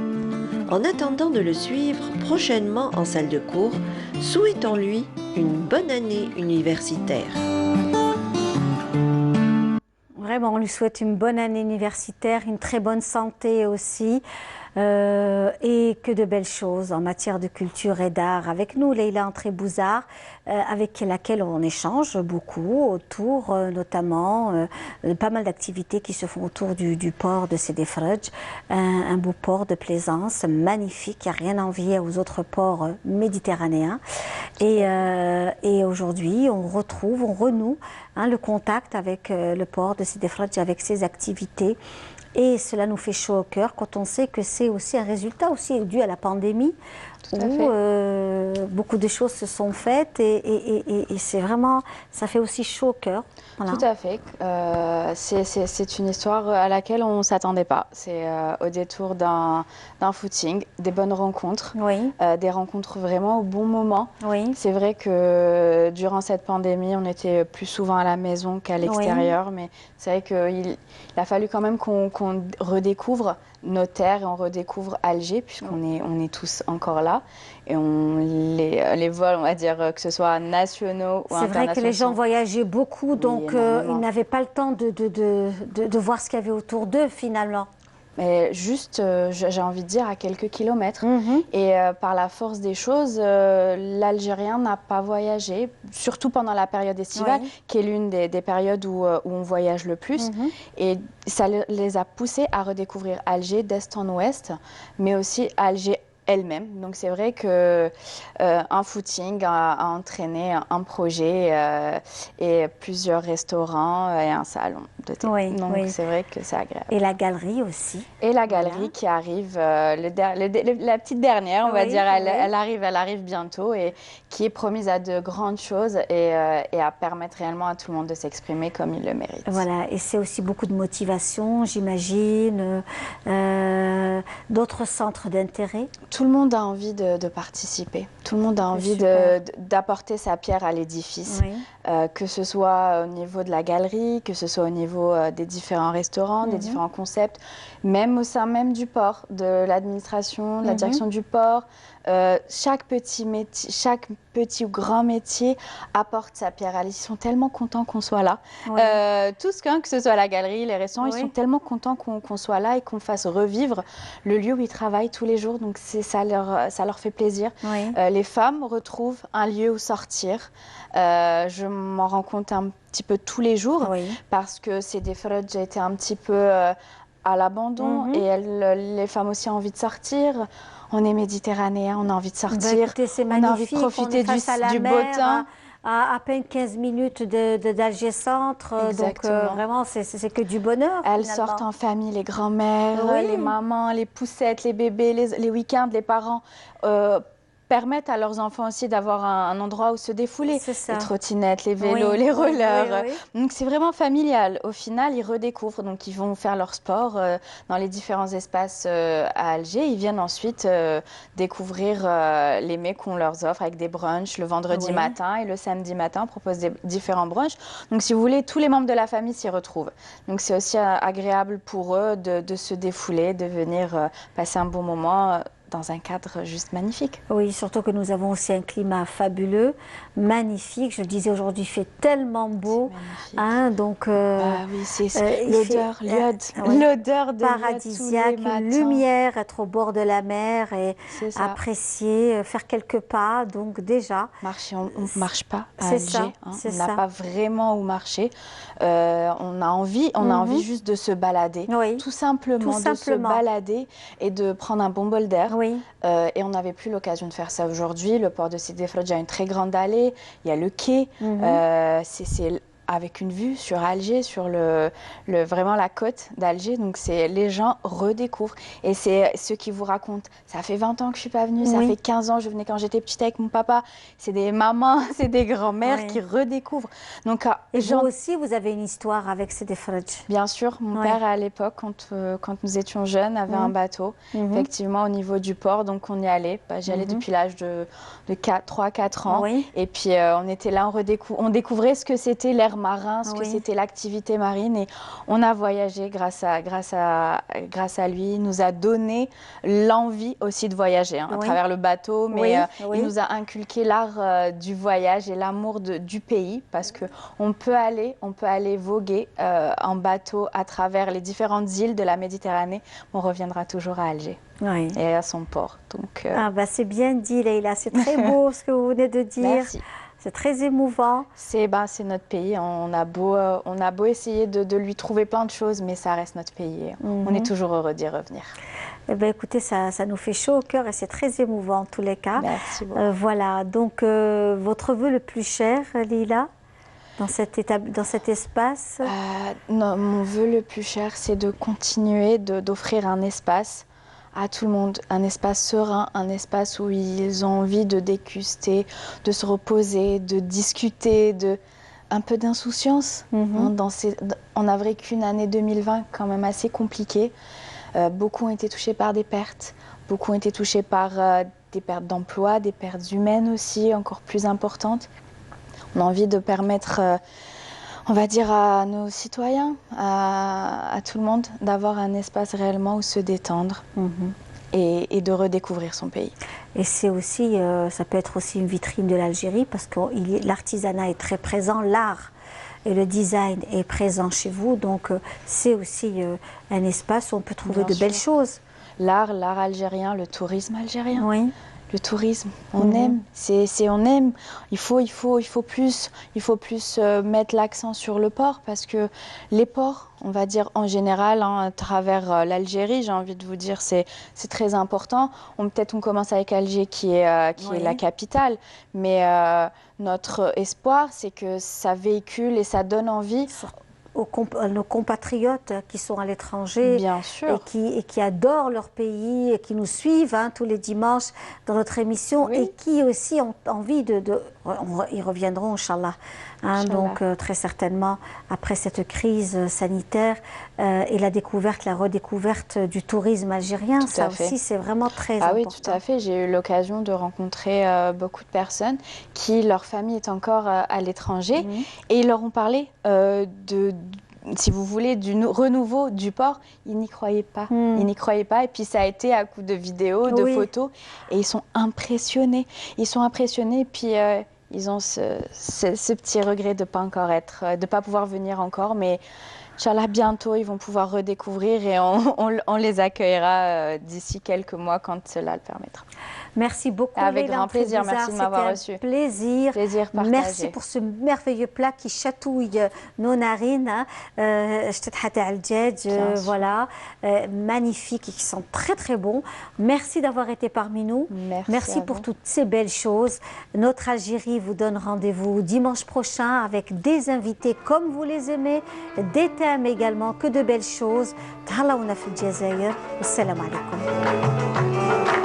En attendant de le suivre prochainement en salle de cours, souhaitons-lui une bonne année universitaire. Vraiment, on lui souhaite une bonne année universitaire, une très bonne santé aussi. Et que de belles choses en matière de culture et d'art. Avec nous, Leïla Entré-Bouzard, avec laquelle on échange beaucoup autour, notamment, pas mal d'activités qui se font autour du port de Sidi Fredj, un beau port de plaisance magnifique, il n'y a rien à envier aux autres ports méditerranéens. Et aujourd'hui, on renoue le contact avec le port de Sidi Fredj, avec ses activités. Et cela nous fait chaud au cœur quand on sait que c'est aussi un résultat aussi dû à la pandémie où beaucoup de choses se sont faites et c'est vraiment, ça fait aussi chaud au cœur. Voilà. Tout à fait. C'est une histoire à laquelle on ne s'attendait pas. C'est au détour d'un footing, des bonnes rencontres, des rencontres vraiment au bon moment. C'est vrai que durant cette pandémie, on était plus souvent à la maison qu'à l'extérieur, mais c'est vrai qu'il a fallu quand même qu'on redécouvre nos terres et on redécouvre Alger, puisqu'on est tous encore là. Et les vols, on va dire, que ce soit nationaux ou internationaux. C'est vrai que les gens voyageaient beaucoup, donc ils n'avaient pas le temps de voir ce qu'il y avait autour d'eux, finalement. Mais juste, j'ai envie de dire, à quelques kilomètres. Et par la force des choses, l'Algérien n'a pas voyagé, surtout pendant la période estivale, qui est l'une des périodes où on voyage le plus. Et ça les a poussés à redécouvrir Alger d'est en ouest, mais aussi Alger elle-même. Donc c'est vrai que un footing a entraîné un projet et plusieurs restaurants et un salon de thé. Donc c'est vrai que c'est agréable. Et la galerie aussi. Et la galerie qui arrive, la petite dernière, on va dire, elle arrive bientôt et qui est promise à de grandes choses et à permettre réellement à tout le monde de s'exprimer comme il le mérite. Voilà, et c'est aussi beaucoup de motivation, j'imagine, d'autres centres d'intérêt. Tout le monde a envie de participer, tout le monde a envie d'apporter sa pierre à l'édifice, que ce soit au niveau de la galerie, que ce soit au niveau des différents restaurants, des différents concepts, même au sein même du port, de l'administration, de la direction du port. Chaque petit ou grand métier apporte sa pierre à l'édifice. Ils sont tellement contents qu'on soit là. Tous, que ce soit la galerie, les restaurants, ils sont tellement contents qu'on soit là et qu'on fasse revivre le lieu où ils travaillent tous les jours. Donc ça leur fait plaisir. Les femmes retrouvent un lieu où sortir. Je m'en rends compte un petit peu tous les jours parce que c'est des périodes où j'ai été un petit peu à l'abandon et les femmes aussi ont envie de sortir. On est méditerranéens, on a envie de sortir, écoutez, on a envie de profiter du beau temps. À peine 15 minutes d'Alger Centre, donc vraiment c'est que du bonheur. Elles sortent en famille, les grands-mères, les mamans, les poussettes, les bébés, les week-ends, les parents permettent à leurs enfants aussi d'avoir un endroit où se défouler. Les trottinettes, les vélos, les rollers. Donc c'est vraiment familial. Au final, ils redécouvrent. Donc ils vont faire leur sport dans les différents espaces à Alger. Ils viennent ensuite découvrir les mets qu'on leur offre avec des brunchs le vendredi matin et le samedi matin. On propose des différents brunchs. Donc si vous voulez, tous les membres de la famille s'y retrouvent. Donc c'est aussi agréable pour eux de se défouler, de venir passer un bon moment dans un cadre juste magnifique. Oui, surtout que nous avons aussi un climat fabuleux, magnifique. Je le disais, aujourd'hui, il fait tellement beau. Donc, oui, c'est l'odeur, l'odeur de paradisiaque, une lumière, être au bord de la mer et apprécier, faire quelques pas. Donc déjà, marcher, on ne marche pas à Alger. On n'a pas vraiment où marcher. On a envie juste de se balader, tout simplement, de se balader et de prendre un bon bol d'air. Et on n'avait plus l'occasion de faire ça aujourd'hui. Le port de Sidi Frodja a une très grande allée, il y a le quai, c'est avec une vue sur Alger, sur vraiment la côte d'Alger. Donc les gens redécouvrent. Et c'est ceux qui vous racontent, ça fait 20 ans que je ne suis pas venue, ça fait 15 ans, je venais quand j'étais petite avec mon papa. C'est des mamans, c'est des grands-mères qui redécouvrent. Donc, et vous aussi, vous avez une histoire avec Sidi Frodja? Bien sûr, mon père à l'époque, quand nous étions jeunes, avait un bateau, effectivement au niveau du port. Donc on y allait. J'y allais depuis l'âge de 3-4 ans. Et puis on était là, on découvrait ce que c'était l'air marin, ce que c'était l'activité marine, et on a voyagé grâce à lui. Il nous a donné l'envie aussi de voyager à travers le bateau, mais il nous a inculqué l'art du voyage et l'amour du pays, parce que on peut aller voguer en bateau à travers les différentes îles de la Méditerranée. On reviendra toujours à Alger. Et à son port. Donc, c'est bien dit, Leïla, c'est très beau ce que vous venez de dire. Merci. C'est très émouvant. C'est notre pays. On a beau essayer de lui trouver plein de choses, mais ça reste notre pays. On est toujours heureux d'y revenir. Eh bien, écoutez, ça nous fait chaud au cœur et c'est très émouvant en tous les cas. Merci beaucoup. Voilà, donc votre vœu le plus cher, Leïla, dans cet espace? Non, mon vœu le plus cher, c'est de continuer d'offrir un espace à tout le monde, un espace serein, un espace où ils ont envie de déguster, de se reposer, de discuter, un peu d'insouciance. On a vécu une année 2020 quand même assez compliquée. Beaucoup ont été touchés par des pertes, beaucoup ont été touchés par des pertes d'emploi, des pertes humaines aussi, encore plus importantes. On a envie de permettre on va dire à nos citoyens, à tout le monde, d'avoir un espace réellement où se détendre et de redécouvrir son pays. Et c'est aussi, ça peut être aussi une vitrine de l'Algérie, parce que l'artisanat est très présent, l'art et le design est présent chez vous, donc c'est aussi un espace où on peut trouver de belles choses. L'art algérien, le tourisme algérien. le tourisme. On aime, on aime. Il faut plus mettre l'accent sur le port parce que les ports, on va dire en général, hein, à travers l'Algérie, j'ai envie de vous dire, c'est très important. Peut-être on commence avec Alger qui est la capitale, mais notre espoir, c'est que ça véhicule et ça donne envie nos compatriotes qui sont à l'étranger et qui adorent leur pays et qui nous suivent tous les dimanches dans notre émission et qui aussi ont envie ils reviendront, Inch'Allah. Donc très certainement après cette crise sanitaire et la redécouverte du tourisme algérien, ça aussi c'est vraiment très important. Oui, tout à fait. J'ai eu l'occasion de rencontrer beaucoup de personnes qui, leur famille est encore à l'étranger et ils leur ont parlé si vous voulez, du renouveau du port. Ils n'y croyaient pas. Ils n'y croyaient pas. Et puis ça a été à coup de vidéos, de photos. Et ils sont impressionnés. Ils sont impressionnés. Et puis ils ont ce petit regret de ne pas pouvoir venir encore. Mais Inch'Allah, bientôt, ils vont pouvoir redécouvrir et on les accueillera d'ici quelques mois quand cela le permettra. Merci beaucoup. Avec grand plaisir. Merci de m'avoir reçu. Plaisir. Plaisir partagé. Merci pour ce merveilleux plat qui chatouille nos narines. Voilà, magnifiques et qui sont très très bons. Merci d'avoir été parmi nous. Merci pour toutes ces belles choses. Notre Algérie vous donne rendez-vous dimanche prochain avec des invités comme vous les aimez, des thèmes également, que de belles choses. Salam alaikum.